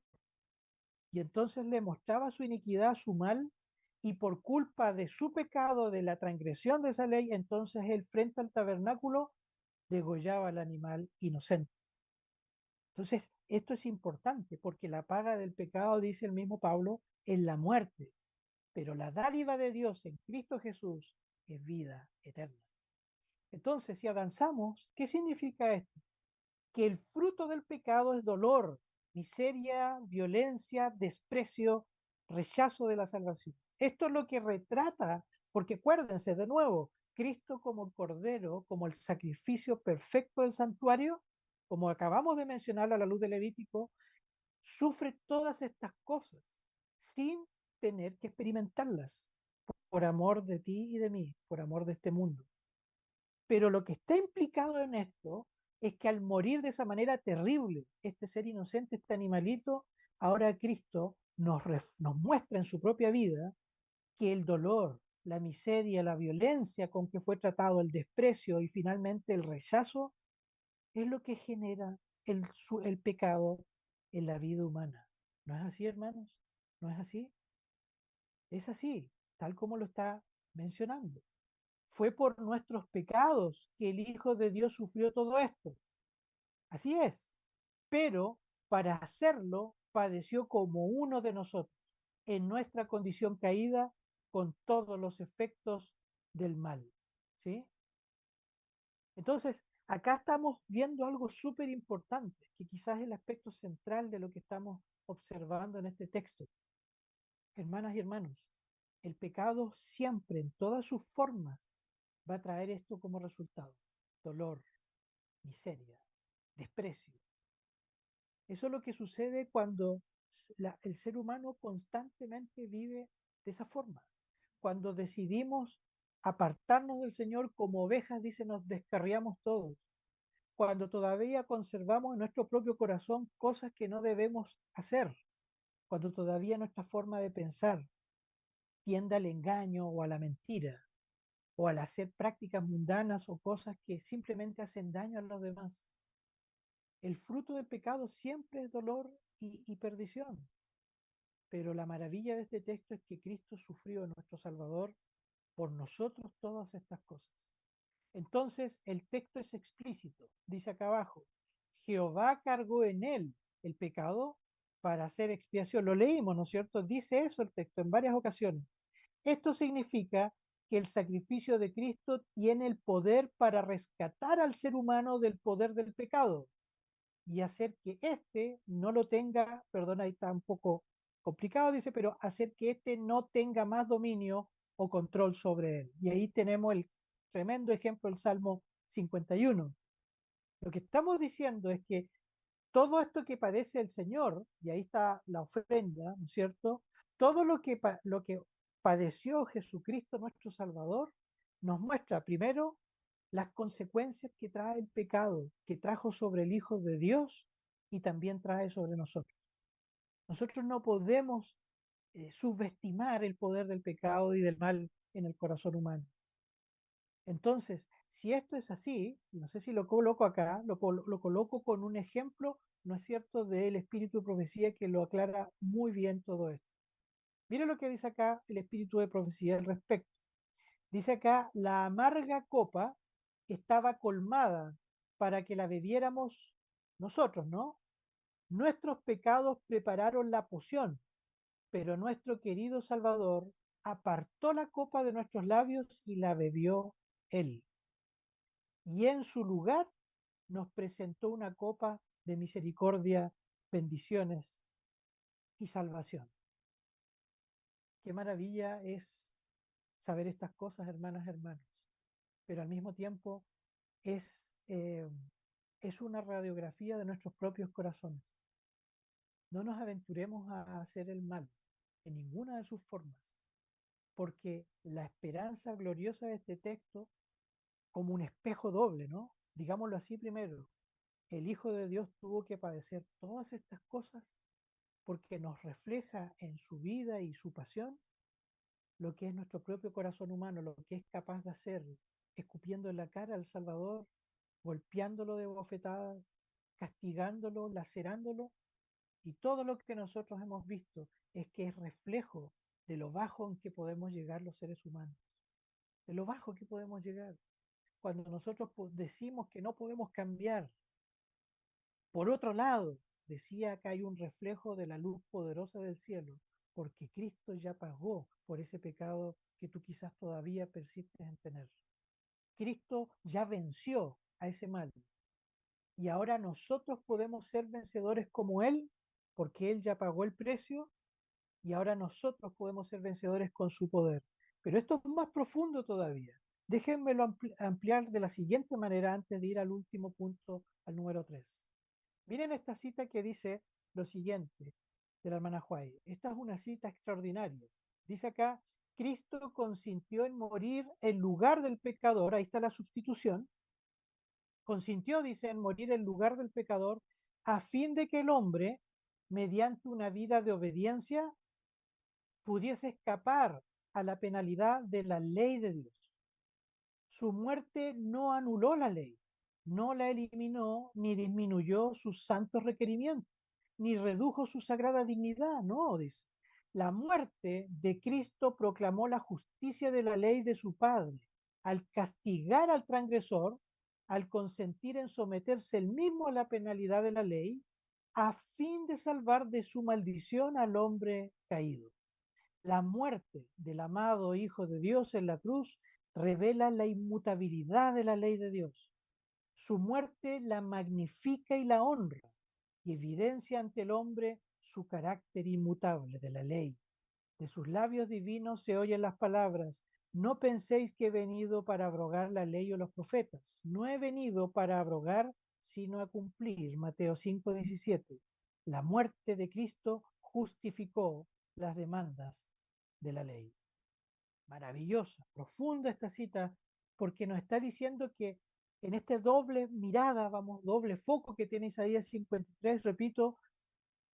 Y entonces le mostraba su iniquidad, su mal, y por culpa de su pecado, de la transgresión de esa ley, entonces él frente al tabernáculo degollaba al animal inocente. Entonces, esto es importante porque la paga del pecado, dice el mismo Pablo, es la muerte, pero la dádiva de Dios en Cristo Jesús es vida eterna. Entonces, si avanzamos, ¿qué significa esto? Que el fruto del pecado es dolor, miseria, violencia, desprecio, rechazo de la salvación. Esto es lo que retrata, porque acuérdense de nuevo, Cristo como cordero, como el sacrificio perfecto del santuario, como acabamos de mencionar a la luz del Levítico, sufre todas estas cosas sin tener que experimentarlas por amor de ti y de mí, por amor de este mundo. Pero lo que está implicado en esto es que al morir de esa manera terrible, este ser inocente, este animalito, ahora Cristo nos muestra en su propia vida que el dolor, la miseria, la violencia con que fue tratado, el desprecio y finalmente el rechazo, es lo que genera el pecado en la vida humana. ¿No es así, hermanos? ¿No es así? Es así, tal como lo está mencionando. Fue por nuestros pecados que el Hijo de Dios sufrió todo esto. Así es. Pero para hacerlo padeció como uno de nosotros, en nuestra condición caída, con todos los efectos del mal. ¿Sí? Entonces, acá estamos viendo algo súper importante, que quizás es el aspecto central de lo que estamos observando en este texto. Hermanas y hermanos, el pecado siempre, en todas sus formas, va a traer esto como resultado: dolor, miseria, desprecio. Eso es lo que sucede cuando el ser humano constantemente vive de esa forma. Cuando decidimos apartarnos del Señor como ovejas, dice, nos descarriamos todos. Cuando todavía conservamos en nuestro propio corazón cosas que no debemos hacer. Cuando todavía nuestra forma de pensar tiende al engaño o a la mentira, o al hacer prácticas mundanas o cosas que simplemente hacen daño a los demás. El fruto del pecado siempre es dolor y perdición. Pero la maravilla de este texto es que Cristo sufrió, nuestro Salvador, por nosotros todas estas cosas. Entonces, el texto es explícito. Dice acá abajo: Jehová cargó en él el pecado para hacer expiación. Lo leímos, ¿no es cierto? Dice eso el texto en varias ocasiones. Esto significa que el sacrificio de Cristo tiene el poder para rescatar al ser humano del poder del pecado y hacer que éste no lo tenga, perdona, ahí está un poco complicado, dice, pero hacer que éste no tenga más dominio o control sobre él. Y ahí tenemos el tremendo ejemplo del Salmo 51. Lo que estamos diciendo es que todo esto que padece el Señor, y ahí está la ofrenda, ¿no es cierto? Todo lo que padeció Jesucristo, nuestro Salvador, nos muestra primero las consecuencias que trae el pecado, que trajo sobre el Hijo de Dios y también trae sobre nosotros. Nosotros no podemos subestimar el poder del pecado y del mal en el corazón humano. Entonces, si esto es así, no sé si lo coloco acá, lo coloco con un ejemplo, ¿no es cierto?, del espíritu de profecía que lo aclara muy bien todo esto. Mire lo que dice acá el espíritu de profecía al respecto. Dice acá: la amarga copa estaba colmada para que la bebiéramos nosotros, ¿no? Nuestros pecados prepararon la poción, pero nuestro querido Salvador apartó la copa de nuestros labios y la bebió él. Y en su lugar nos presentó una copa de misericordia, bendiciones y salvación. Qué maravilla es saber estas cosas, hermanas, hermanos, pero al mismo tiempo es, eh, es una radiografía de nuestros propios corazones. No nos aventuremos a hacer el mal en ninguna de sus formas, porque la esperanza gloriosa de este texto, como un espejo doble, ¿no? Digámoslo así primero, el Hijo de Dios tuvo que padecer todas estas cosas porque nos refleja en su vida y su pasión lo que es nuestro propio corazón humano, lo que es capaz de hacer, escupiendo en la cara al Salvador, golpeándolo de bofetadas, castigándolo, lacerándolo, y todo lo que nosotros hemos visto es que es reflejo de lo bajo en que podemos llegar los seres humanos, de lo bajo que podemos llegar. Cuando nosotros decimos que no podemos cambiar. Por otro lado, decía que hay un reflejo de la luz poderosa del cielo, porque Cristo ya pagó por ese pecado que tú quizás todavía persistes en tener. Cristo ya venció a ese mal y ahora nosotros podemos ser vencedores como Él, porque Él ya pagó el precio y ahora nosotros podemos ser vencedores con su poder. Pero esto es más profundo todavía. Déjenmelo ampliar de la siguiente manera antes de ir al último punto, al número 3. Miren esta cita que dice lo siguiente de la hermana White. Esta es una cita extraordinaria. Dice acá: Cristo consintió en morir en lugar del pecador. Ahí está la sustitución. Consintió, dice, en morir en lugar del pecador, a fin de que el hombre, mediante una vida de obediencia, pudiese escapar a la penalidad de la ley de Dios. Su muerte no anuló la ley, no la eliminó ni disminuyó sus santos requerimientos, ni redujo su sagrada dignidad, no, dice. La muerte de Cristo proclamó la justicia de la ley de su Padre, al castigar al transgresor, al consentir en someterse él mismo a la penalidad de la ley, a fin de salvar de su maldición al hombre caído. La muerte del amado Hijo de Dios en la cruz revela la inmutabilidad de la ley de Dios. Su muerte la magnifica y la honra y evidencia ante el hombre su carácter inmutable de la ley. De sus labios divinos se oyen las palabras: No penséis que he venido para abrogar la ley o los profetas. No he venido para abrogar, sino a cumplir. Mateo 5:17. La muerte de Cristo justificó las demandas de la ley. Maravillosa, profunda esta cita, porque nos está diciendo que en este doble mirada, vamos, doble foco que tiene Isaías 53, repito,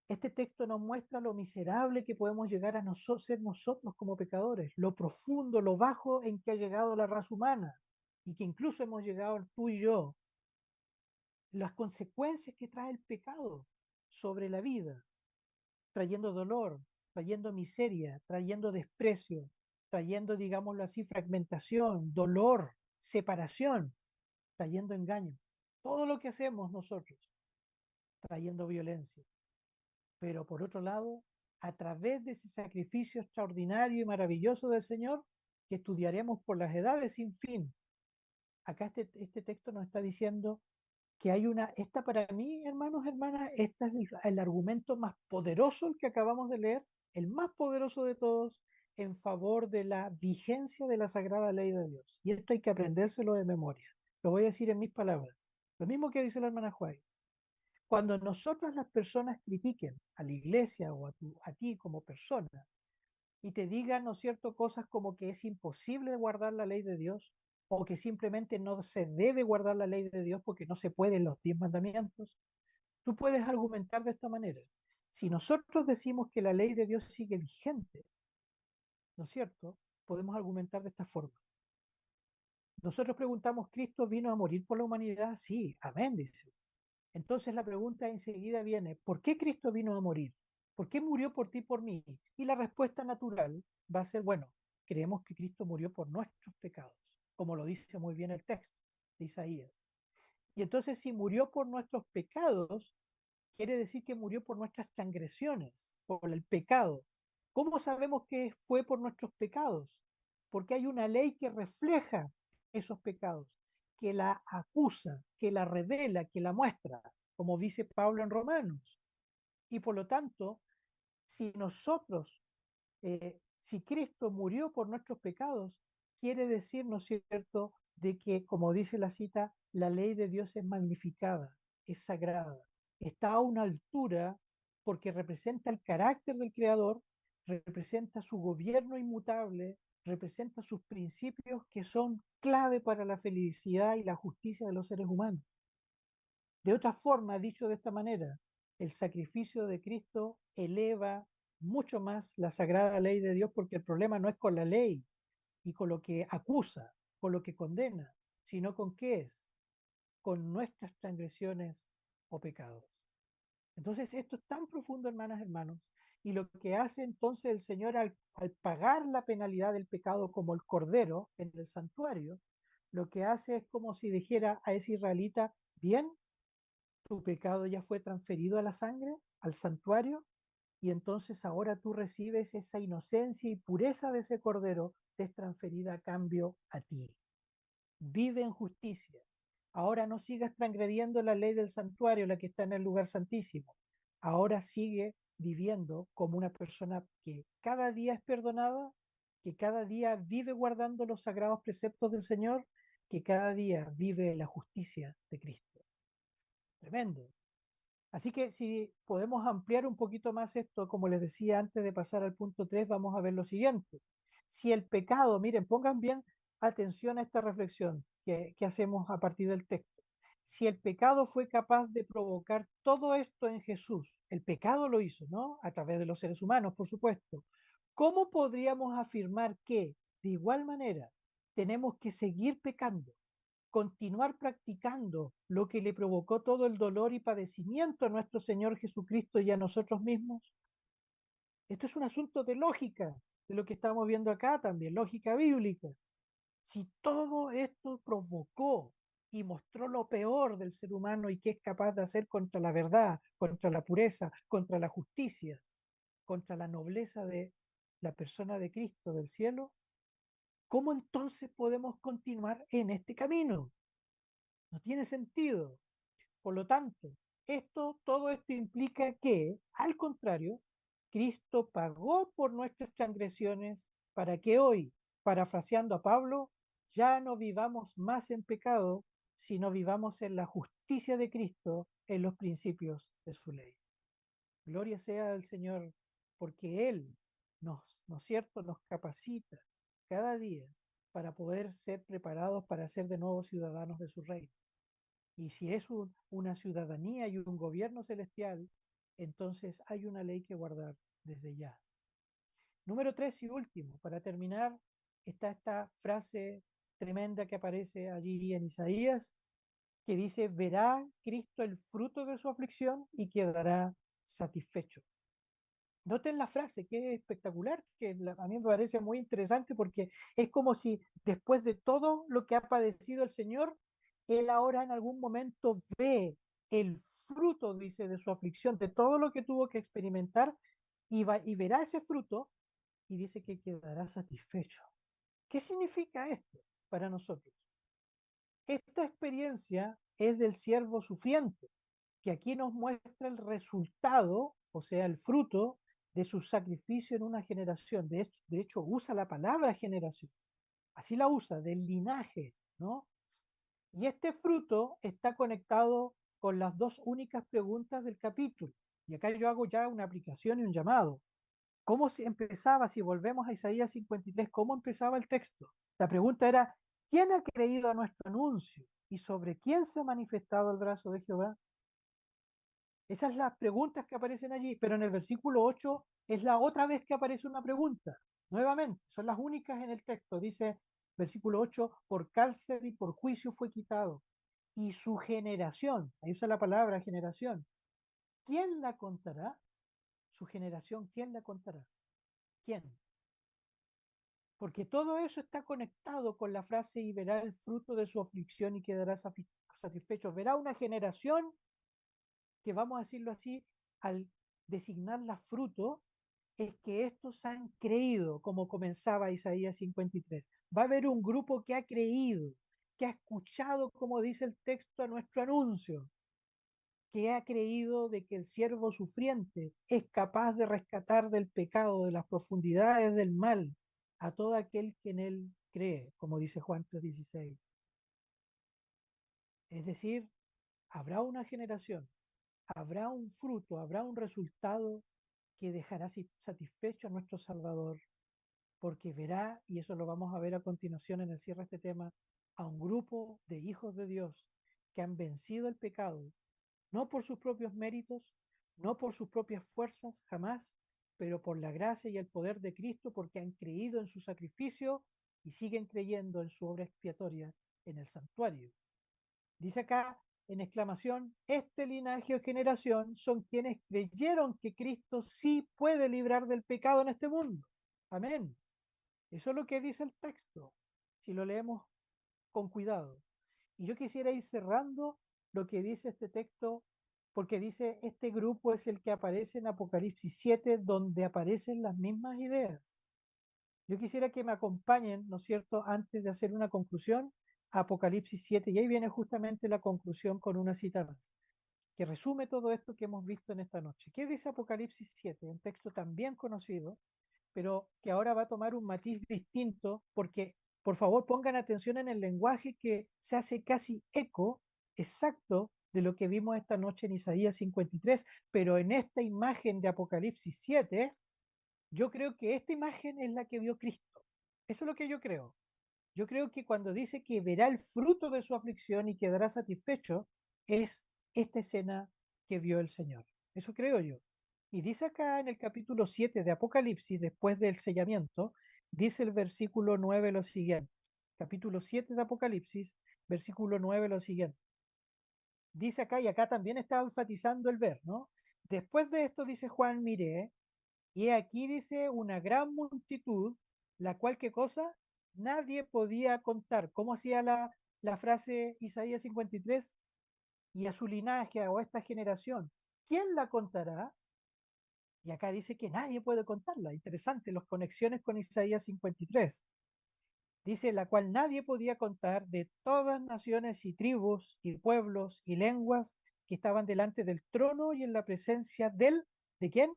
este texto nos muestra lo miserable que podemos llegar a ser nosotros como pecadores, lo profundo, lo bajo en que ha llegado la raza humana y que incluso hemos llegado tú y yo, las consecuencias que trae el pecado sobre la vida, trayendo dolor, trayendo miseria, trayendo desprecio, trayendo, digámoslo así, fragmentación, dolor, separación, trayendo engaño. Todo lo que hacemos nosotros, trayendo violencia. Pero por otro lado, a través de ese sacrificio extraordinario y maravilloso del Señor, que estudiaremos por las edades sin fin, acá este texto nos está diciendo que hay esta para mí, hermanos, hermanas, este es el argumento más poderoso, el que acabamos de leer, el más poderoso de todos, en favor de la vigencia de la sagrada ley de Dios. Y esto hay que aprendérselo de memoria. Lo voy a decir en mis palabras. Lo mismo que dice la hermana Juárez. Cuando nosotros las personas critiquen a la iglesia o a ti como persona y te digan, ¿no es cierto?, cosas como que es imposible guardar la ley de Dios o que simplemente no se debe guardar la ley de Dios porque no se pueden los 10 mandamientos, tú puedes argumentar de esta manera. Si nosotros decimos que la ley de Dios sigue vigente, ¿no es cierto?, podemos argumentar de esta forma. Nosotros preguntamos, ¿Cristo vino a morir por la humanidad? Sí, amén, dice. Entonces la pregunta enseguida viene, ¿por qué Cristo vino a morir? ¿Por qué murió por ti y por mí? Y la respuesta natural va a ser, bueno, creemos que Cristo murió por nuestros pecados, como lo dice muy bien el texto de Isaías. Y entonces si murió por nuestros pecados, quiere decir que murió por nuestras transgresiones, por el pecado. ¿Cómo sabemos que fue por nuestros pecados? Porque hay una ley que refleja esos pecados, que la acusa, que la revela, que la muestra, como dice Pablo en Romanos. Y por lo tanto, si nosotros, si Cristo murió por nuestros pecados, quiere decir, ¿no es cierto?, de que, como dice la cita, la ley de Dios es magnificada, es sagrada, está a una altura porque representa el carácter del Creador, representa su gobierno inmutable, representa sus principios que son clave para la felicidad y la justicia de los seres humanos. De otra forma, dicho de esta manera, el sacrificio de Cristo eleva mucho más la sagrada ley de Dios porque el problema no es con la ley y con lo que acusa, con lo que condena, sino con qué es, con nuestras transgresiones o pecados. Entonces, esto es tan profundo, hermanas, hermanos, y lo que hace entonces el Señor al pagar la penalidad del pecado como el cordero en el santuario, lo que hace es como si dijera a ese israelita, bien, tu pecado ya fue transferido a la sangre, al santuario, y entonces ahora tú recibes esa inocencia y pureza de ese cordero, te es transferida a cambio a ti. Vive en justicia. Ahora no sigas transgrediendo la ley del santuario, la que está en el lugar santísimo. Ahora sigue viviendo como una persona que cada día es perdonada, que cada día vive guardando los sagrados preceptos del Señor, que cada día vive la justicia de Cristo. Tremendo. Así que si podemos ampliar un poquito más esto, como les decía antes de pasar al punto 3, vamos a ver lo siguiente. Si el pecado, miren, pongan bien atención a esta reflexión que hacemos a partir del texto. Si el pecado fue capaz de provocar todo esto en Jesús, el pecado lo hizo, ¿no? A través de los seres humanos, por supuesto. ¿Cómo podríamos afirmar que, de igual manera, tenemos que seguir pecando, continuar practicando lo que le provocó todo el dolor y padecimiento a nuestro Señor Jesucristo y a nosotros mismos? Esto es un asunto de lógica, de lo que estamos viendo acá también, lógica bíblica. Si todo esto provocó y mostró lo peor del ser humano y qué es capaz de hacer contra la verdad, contra la pureza, contra la justicia, contra la nobleza de la persona de Cristo del cielo, ¿cómo entonces podemos continuar en este camino? No tiene sentido. Por lo tanto, todo esto implica que, al contrario, Cristo pagó por nuestras transgresiones para que hoy, parafraseando a Pablo, ya no vivamos más en pecado, sino vivamos en la justicia de Cristo, en los principios de su ley. Gloria sea al Señor, porque Él ¿no es cierto?, nos capacita cada día para poder ser preparados para ser de nuevo ciudadanos de su reino. Y si es una ciudadanía y un gobierno celestial, entonces hay una ley que guardar desde ya. Número 3 y último, para terminar, está esta frase tremenda que aparece allí en Isaías, que dice, verá Cristo el fruto de su aflicción y quedará satisfecho. Noten la frase, que es espectacular, a mí me parece muy interesante porque es como si después de todo lo que ha padecido el Señor, Él ahora en algún momento ve el fruto, dice, de su aflicción, de todo lo que tuvo que experimentar y verá ese fruto y dice que quedará satisfecho. ¿Qué significa esto para nosotros? Esta experiencia es del siervo sufriente, que aquí nos muestra el resultado, o sea, el fruto de su sacrificio en una generación. De hecho, usa la palabra generación. Así la usa, del linaje, ¿no? Y este fruto está conectado con las dos únicas preguntas del capítulo. Y acá yo hago ya una aplicación y un llamado. ¿Cómo se empezaba, si volvemos a Isaías 53, cómo empezaba el texto? La pregunta era, ¿quién ha creído a nuestro anuncio? ¿Y sobre quién se ha manifestado el brazo de Jehová? Esas son las preguntas que aparecen allí, pero en el versículo 8 es la otra vez que aparece una pregunta. Nuevamente, son las únicas en el texto. Dice, versículo 8, por cárcel y por juicio fue quitado. Y su generación, ahí usa la palabra generación, ¿quién la contará? Su generación, ¿quién la contará? ¿Quién? Porque todo eso está conectado con la frase y verá el fruto de su aflicción y quedará satisfecho. Verá una generación que, vamos a decirlo así, al designarla fruto, es que estos han creído, como comenzaba Isaías 53. Va a haber un grupo que ha creído, que ha escuchado, como dice el texto, a nuestro anuncio, que ha creído de que el siervo sufriente es capaz de rescatar del pecado, de las profundidades del mal, a todo aquel que en él cree, como dice Juan 3:16. Es decir, habrá una generación, habrá un fruto, habrá un resultado que dejará satisfecho a nuestro Salvador, porque verá, y eso lo vamos a ver a continuación en el cierre de este tema, a un grupo de hijos de Dios que han vencido el pecado, no por sus propios méritos, no por sus propias fuerzas, jamás, pero por la gracia y el poder de Cristo, porque han creído en su sacrificio y siguen creyendo en su obra expiatoria en el santuario. Dice acá en exclamación, este linaje o generación son quienes creyeron que Cristo sí puede librar del pecado en este mundo. Amén. Eso es lo que dice el texto, si lo leemos con cuidado. Y yo quisiera ir cerrando lo que dice este texto, porque dice, este grupo es el que aparece en Apocalipsis 7, donde aparecen las mismas ideas. Yo quisiera que me acompañen, ¿no es cierto?, antes de hacer una conclusión, a Apocalipsis 7, y ahí viene justamente la conclusión con una cita más, que resume todo esto que hemos visto en esta noche. ¿Qué dice Apocalipsis 7? Un texto también conocido, pero que ahora va a tomar un matiz distinto, porque por favor pongan atención en el lenguaje que se hace casi eco exacto de lo que vimos esta noche en Isaías 53, pero en esta imagen de Apocalipsis 7, yo creo que esta imagen es la que vio Cristo. Eso es lo que yo creo. Yo creo que cuando dice que verá el fruto de su aflicción y quedará satisfecho, es esta escena que vio el Señor. Eso creo yo. Y dice acá en el capítulo 7 de Apocalipsis, después del sellamiento, dice el versículo 9 lo siguiente. Capítulo 7 de Apocalipsis, versículo 9 lo siguiente. Dice acá, y acá también está enfatizando el ver, ¿no? Después de esto, dice Juan, miré, y aquí dice una gran multitud, la cual, ¿qué cosa? Nadie podía contar. ¿Cómo hacía la frase Isaías 53? Y a su linaje o a esta generación, ¿quién la contará? Y acá dice que nadie puede contarla. Interesante, las conexiones con Isaías 53. Dice, la cual nadie podía contar, de todas naciones y tribus y pueblos y lenguas que estaban delante del trono y en la presencia ¿de quién?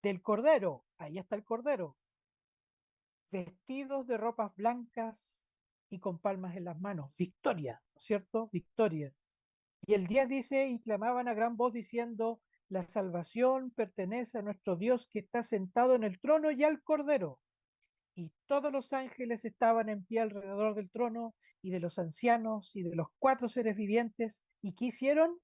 Del Cordero. Ahí está el Cordero. vestidos de ropas blancas y con palmas en las manos. Victoria, ¿no es cierto? Victoria. Y el 10 dice, y clamaban a gran voz diciendo, la salvación pertenece a nuestro Dios que está sentado en el trono y al Cordero. Y todos los ángeles estaban en pie alrededor del trono y de los ancianos y de los cuatro seres vivientes. ¿Y qué hicieron?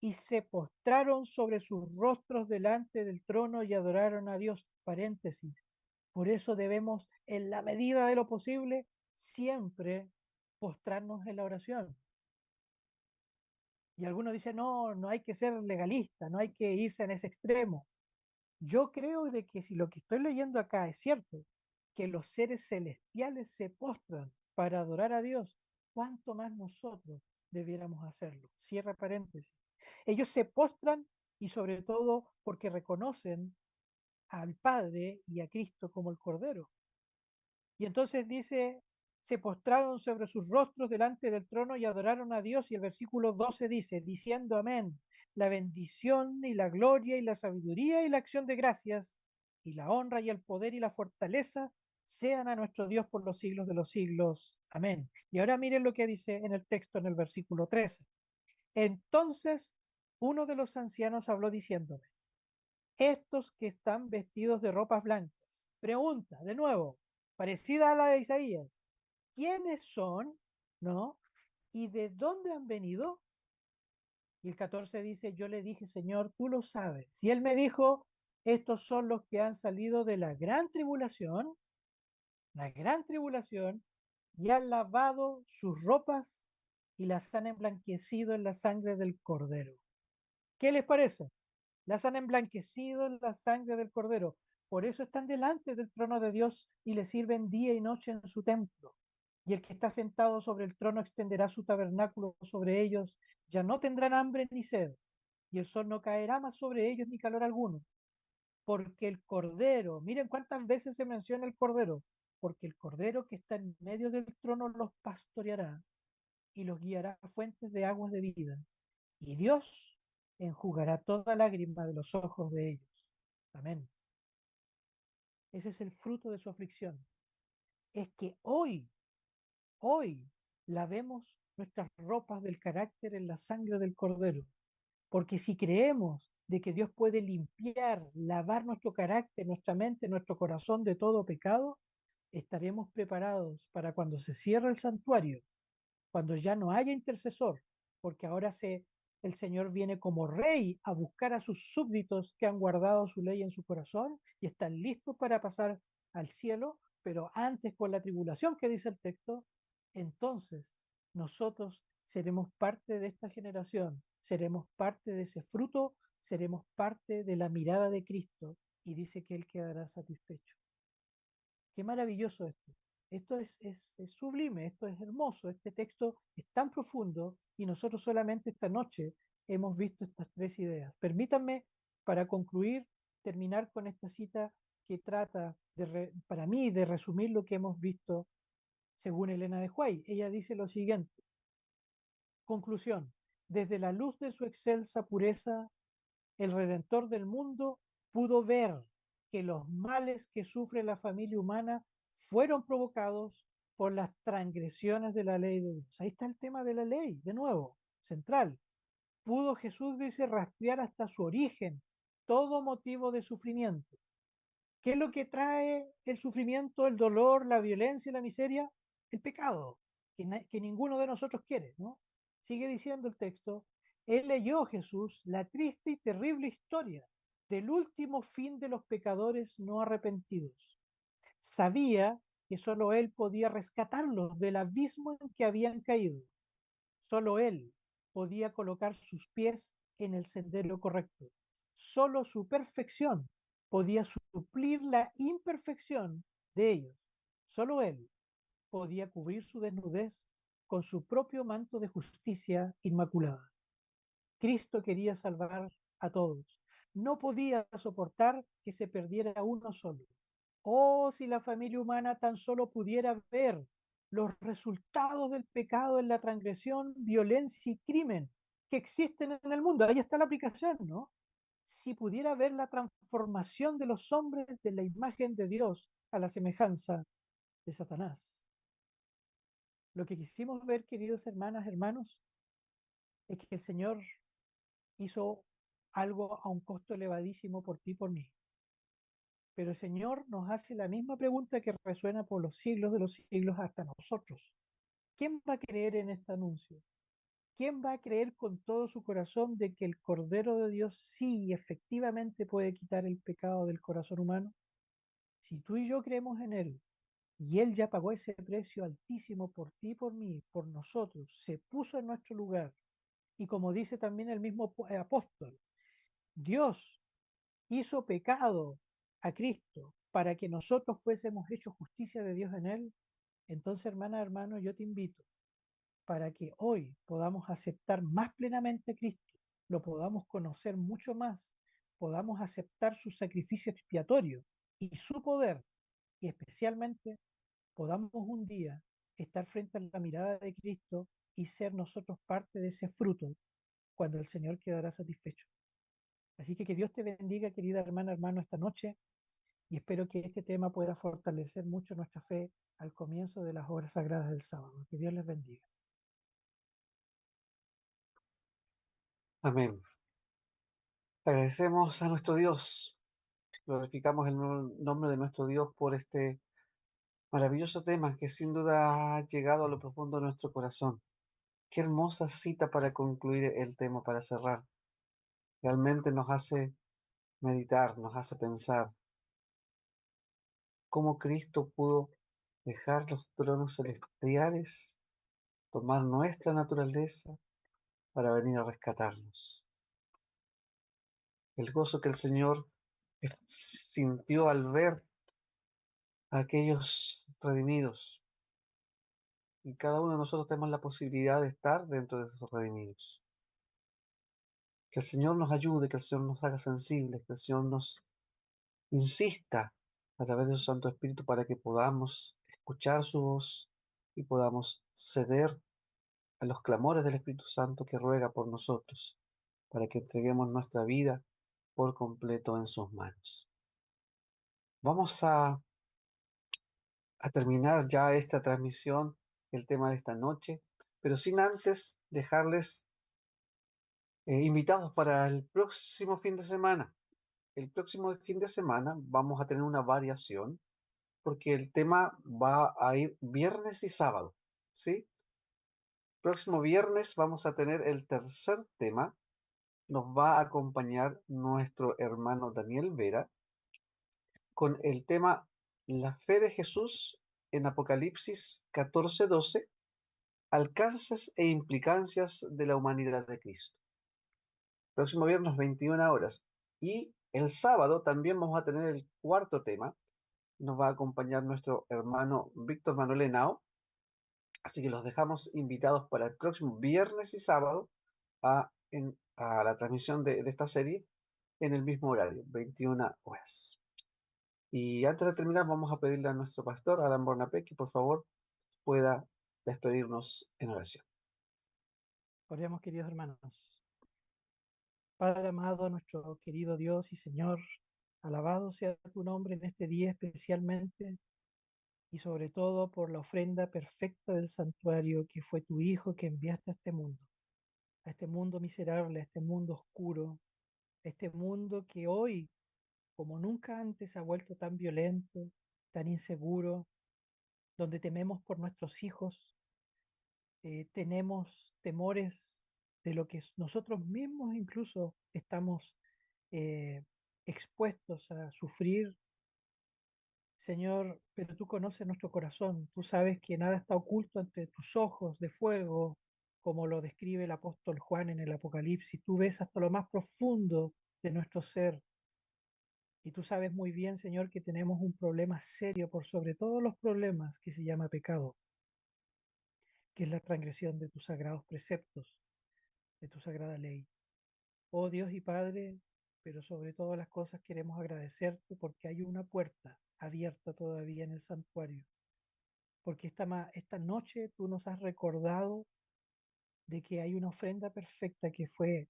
Y se postraron sobre sus rostros delante del trono y adoraron a Dios. Paréntesis. Por eso debemos, en la medida de lo posible, siempre postrarnos en la oración. Y algunos dicen, no, no hay que ser legalista, no hay que irse en ese extremo. Yo creo de que si lo que estoy leyendo acá es cierto, que los seres celestiales se postran para adorar a Dios, ¿cuánto más nosotros debiéramos hacerlo? Cierra paréntesis. Ellos se postran y sobre todo porque reconocen al Padre y a Cristo como el Cordero. Y entonces dice, se postraron sobre sus rostros delante del trono y adoraron a Dios. Y el versículo 12 dice, diciendo amén, la bendición y la gloria y la sabiduría y la acción de gracias y la honra y el poder y la fortaleza sean a nuestro Dios por los siglos de los siglos. Amén. Y ahora miren lo que dice en el texto en el versículo 13. Entonces uno de los ancianos habló diciéndome, estos que están vestidos de ropas blancas. Pregunta, de nuevo, parecida a la de Isaías. ¿Quiénes son? ¿No? ¿Y de dónde han venido? Y el 14 dice, yo le dije, Señor, tú lo sabes. Y él me dijo, estos son los que han salido de la gran tribulación, y han lavado sus ropas y las han emblanquecido en la sangre del Cordero. ¿Qué les parece? Las han emblanquecido en la sangre del Cordero. Por eso están delante del trono de Dios y le sirven día y noche en su templo. Y el que está sentado sobre el trono extenderá su tabernáculo sobre ellos. Ya no tendrán hambre ni sed, y el sol no caerá más sobre ellos ni calor alguno. Porque el Cordero, miren cuántas veces se menciona el Cordero, porque el Cordero que está en medio del trono los pastoreará y los guiará a fuentes de aguas de vida y Dios enjugará toda lágrima de los ojos de ellos. Amén. Ese es el fruto de su aflicción. Es que hoy lavemos nuestras ropas del carácter en la sangre del Cordero. Porque si creemos de que Dios puede limpiar, lavar nuestro carácter, nuestra mente, nuestro corazón de todo pecado, estaremos preparados para cuando se cierre el santuario, cuando ya no haya intercesor, porque ahora el Señor viene como rey a buscar a sus súbditos que han guardado su ley en su corazón y están listos para pasar al cielo, pero antes con la tribulación que dice el texto, entonces nosotros seremos parte de esta generación, seremos parte de ese fruto, seremos parte de la mirada de Cristo y dice que Él quedará satisfecho. Qué maravilloso esto. Esto es sublime, esto es hermoso, este texto es tan profundo y nosotros solamente esta noche hemos visto estas tres ideas. Permítanme, para concluir, terminar con esta cita que trata, para mí, de resumir lo que hemos visto según Elena de White. Ella dice lo siguiente, conclusión, desde la luz de su excelsa pureza, el Redentor del mundo pudo ver que los males que sufre la familia humana fueron provocados por las transgresiones de la ley de Dios. Ahí está el tema de la ley, de nuevo, central. Pudo Jesús, dice, rastrear hasta su origen todo motivo de sufrimiento. ¿Qué es lo que trae el sufrimiento, el dolor, la violencia y la miseria? El pecado, que ninguno de nosotros quiere, ¿no? Sigue diciendo el texto, él leyó Jesús la triste y terrible historia del último fin de los pecadores no arrepentidos. Sabía que solo él podía rescatarlos del abismo en que habían caído. Solo él podía colocar sus pies en el sendero correcto. Solo su perfección podía suplir la imperfección de ellos. Solo él podía cubrir su desnudez con su propio manto de justicia inmaculada. Cristo quería salvar a todos. No podía soportar que se perdiera uno solo. Oh, si la familia humana tan solo pudiera ver los resultados del pecado en la transgresión, violencia y crimen que existen en el mundo. Ahí está la aplicación, ¿no? Si pudiera ver la transformación de los hombres de la imagen de Dios a la semejanza de Satanás. Lo que quisimos ver, queridos hermanas, hermanos, es que el Señor hizo algo a un costo elevadísimo por ti y por mí. Pero el Señor nos hace la misma pregunta que resuena por los siglos de los siglos hasta nosotros. ¿Quién va a creer en este anuncio? ¿Quién va a creer con todo su corazón de que el Cordero de Dios sí efectivamente puede quitar el pecado del corazón humano? Si tú y yo creemos en Él y Él ya pagó ese precio altísimo por ti y por mí, por nosotros, se puso en nuestro lugar. Y como dice también el mismo apóstol, Dios hizo pecado a Cristo para que nosotros fuésemos hechos justicia de Dios en Él. Entonces, hermana, hermano, yo te invito para que hoy podamos aceptar más plenamente a Cristo, lo podamos conocer mucho más, podamos aceptar su sacrificio expiatorio y su poder, y especialmente podamos un día estar frente a la mirada de Cristo y ser nosotros parte de ese fruto cuando el Señor quedará satisfecho. Así que Dios te bendiga, querida hermana, hermano, esta noche, y espero que este tema pueda fortalecer mucho nuestra fe al comienzo de las horas sagradas del sábado. Que Dios les bendiga. Amén. Agradecemos a nuestro Dios, glorificamos el nombre de nuestro Dios por este maravilloso tema que sin duda ha llegado a lo profundo de nuestro corazón. Qué hermosa cita para concluir el tema, para cerrar. Realmente nos hace meditar, nos hace pensar cómo Cristo pudo dejar los tronos celestiales, tomar nuestra naturaleza para venir a rescatarnos. El gozo que el Señor sintió al ver a aquellos redimidos. Y cada uno de nosotros tenemos la posibilidad de estar dentro de esos redimidos. Que el Señor nos ayude, que el Señor nos haga sensibles, que el Señor nos insista a través de su Santo Espíritu para que podamos escuchar su voz y podamos ceder a los clamores del Espíritu Santo que ruega por nosotros, para que entreguemos nuestra vida por completo en sus manos. Vamos a terminar ya esta transmisión, el tema de esta noche, pero sin antes dejarles invitados para el próximo fin de semana. El próximo fin de semana vamos a tener una variación porque el tema va a ir viernes y sábado, ¿sí? Próximo viernes vamos a tener el tercer tema. Nos va a acompañar nuestro hermano Daniel Vera con el tema La fe de Jesús en Apocalipsis 14:12, alcances e implicancias de la humanidad de Cristo. Próximo viernes 21 horas. Y el sábado también vamos a tener el cuarto tema. Nos va a acompañar nuestro hermano Víctor Manuel Henao. Así que los dejamos invitados para el próximo viernes y sábado a la transmisión de esta serie en el mismo horario, 21 horas. Y antes de terminar, vamos a pedirle a nuestro pastor, Alan Bornapé, que por favor pueda despedirnos en oración. Oremos, queridos hermanos. Padre amado, nuestro querido Dios y Señor, alabado sea tu nombre en este día especialmente y sobre todo por la ofrenda perfecta del santuario que fue tu Hijo que enviaste a este mundo miserable, a este mundo oscuro, a este mundo que hoy, como nunca antes, se ha vuelto tan violento, tan inseguro, donde tememos por nuestros hijos, tenemos temores de lo que nosotros mismos incluso estamos eh, expuestos a sufrir. Señor, pero tú conoces nuestro corazón, tú sabes que nada está oculto ante tus ojos de fuego, como lo describe el apóstol Juan en el Apocalipsis. Tú ves hasta lo más profundo de nuestro ser. Y tú sabes muy bien, Señor, que tenemos un problema serio por sobre todos los problemas que se llama pecado, que es la transgresión de tus sagrados preceptos, de tu sagrada ley. Oh Dios y Padre, pero sobre todas las cosas queremos agradecerte porque hay una puerta abierta todavía en el santuario, porque esta noche tú nos has recordado de que hay una ofrenda perfecta que fue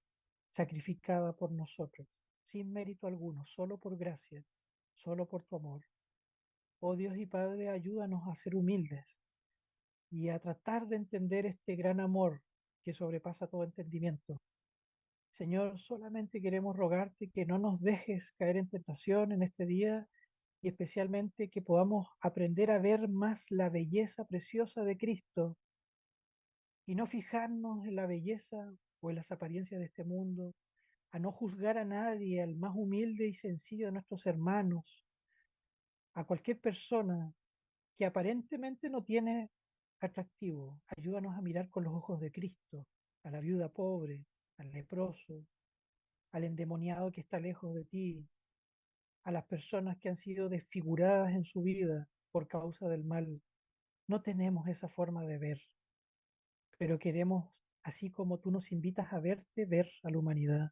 sacrificada por nosotros, sin mérito alguno, solo por gracia, solo por tu amor. Oh Dios y Padre, ayúdanos a ser humildes y a tratar de entender este gran amor que sobrepasa todo entendimiento. Señor, solamente queremos rogarte que no nos dejes caer en tentación en este día y especialmente que podamos aprender a ver más la belleza preciosa de Cristo y no fijarnos en la belleza o en las apariencias de este mundo, a no juzgar a nadie, al más humilde y sencillo de nuestros hermanos, a cualquier persona que aparentemente no tiene atractivo. Ayúdanos a mirar con los ojos de Cristo, a la viuda pobre, al leproso, al endemoniado que está lejos de ti, a las personas que han sido desfiguradas en su vida por causa del mal. No tenemos esa forma de ver, pero queremos, así como tú nos invitas a verte, ver a la humanidad,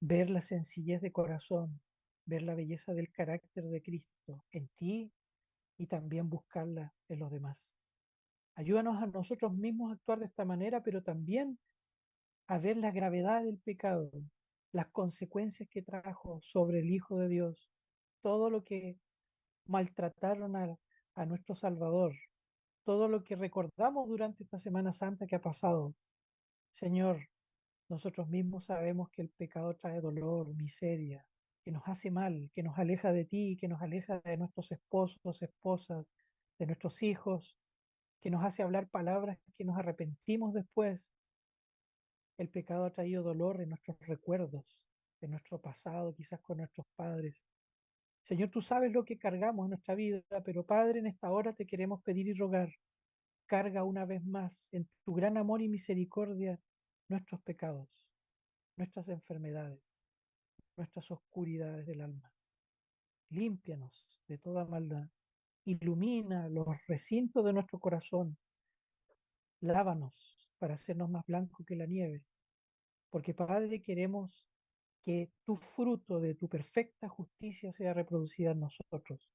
ver la sencillez de corazón, ver la belleza del carácter de Cristo en ti y también buscarla en los demás. Ayúdanos a nosotros mismos a actuar de esta manera, pero también a ver la gravedad del pecado, las consecuencias que trajo sobre el Hijo de Dios, todo lo que maltrataron a nuestro Salvador, todo lo que recordamos durante esta Semana Santa que ha pasado. Señor, nosotros mismos sabemos que el pecado trae dolor, miseria, que nos hace mal, que nos aleja de ti, que nos aleja de nuestros esposos, esposas, de nuestros hijos, que nos hace hablar palabras que nos arrepentimos después. El pecado ha traído dolor en nuestros recuerdos, en nuestro pasado, quizás con nuestros padres. Señor, tú sabes lo que cargamos en nuestra vida, pero Padre, en esta hora te queremos pedir y rogar, carga una vez más en tu gran amor y misericordia nuestros pecados, nuestras enfermedades, nuestras oscuridades del alma. Límpianos de toda maldad, ilumina los recintos de nuestro corazón, lávanos para hacernos más blancos que la nieve, porque Padre queremos que tu fruto de tu perfecta justicia sea reproducida en nosotros.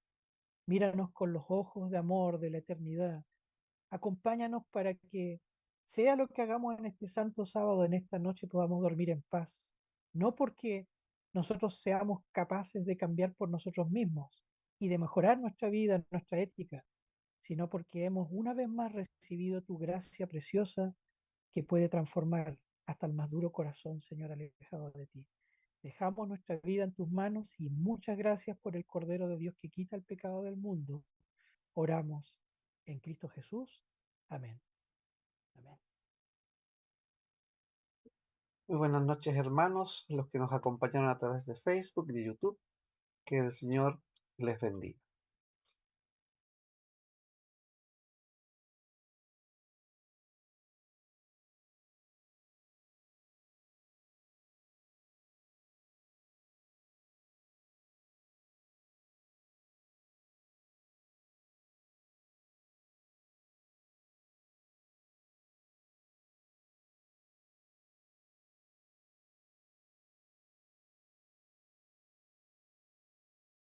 Míranos con los ojos de amor de la eternidad. Acompáñanos para que sea lo que hagamos en este santo sábado, en esta noche, podamos dormir en paz. No porque nosotros seamos capaces de cambiar por nosotros mismos y de mejorar nuestra vida, nuestra ética, sino porque hemos una vez más recibido tu gracia preciosa que puede transformar hasta el más duro corazón, Señor, alejado de ti. Dejamos nuestra vida en tus manos y muchas gracias por el Cordero de Dios que quita el pecado del mundo. Oramos en Cristo Jesús. Amén. Amén. Muy buenas noches, hermanos, los que nos acompañaron a través de Facebook y de YouTube. Que el Señor les bendiga.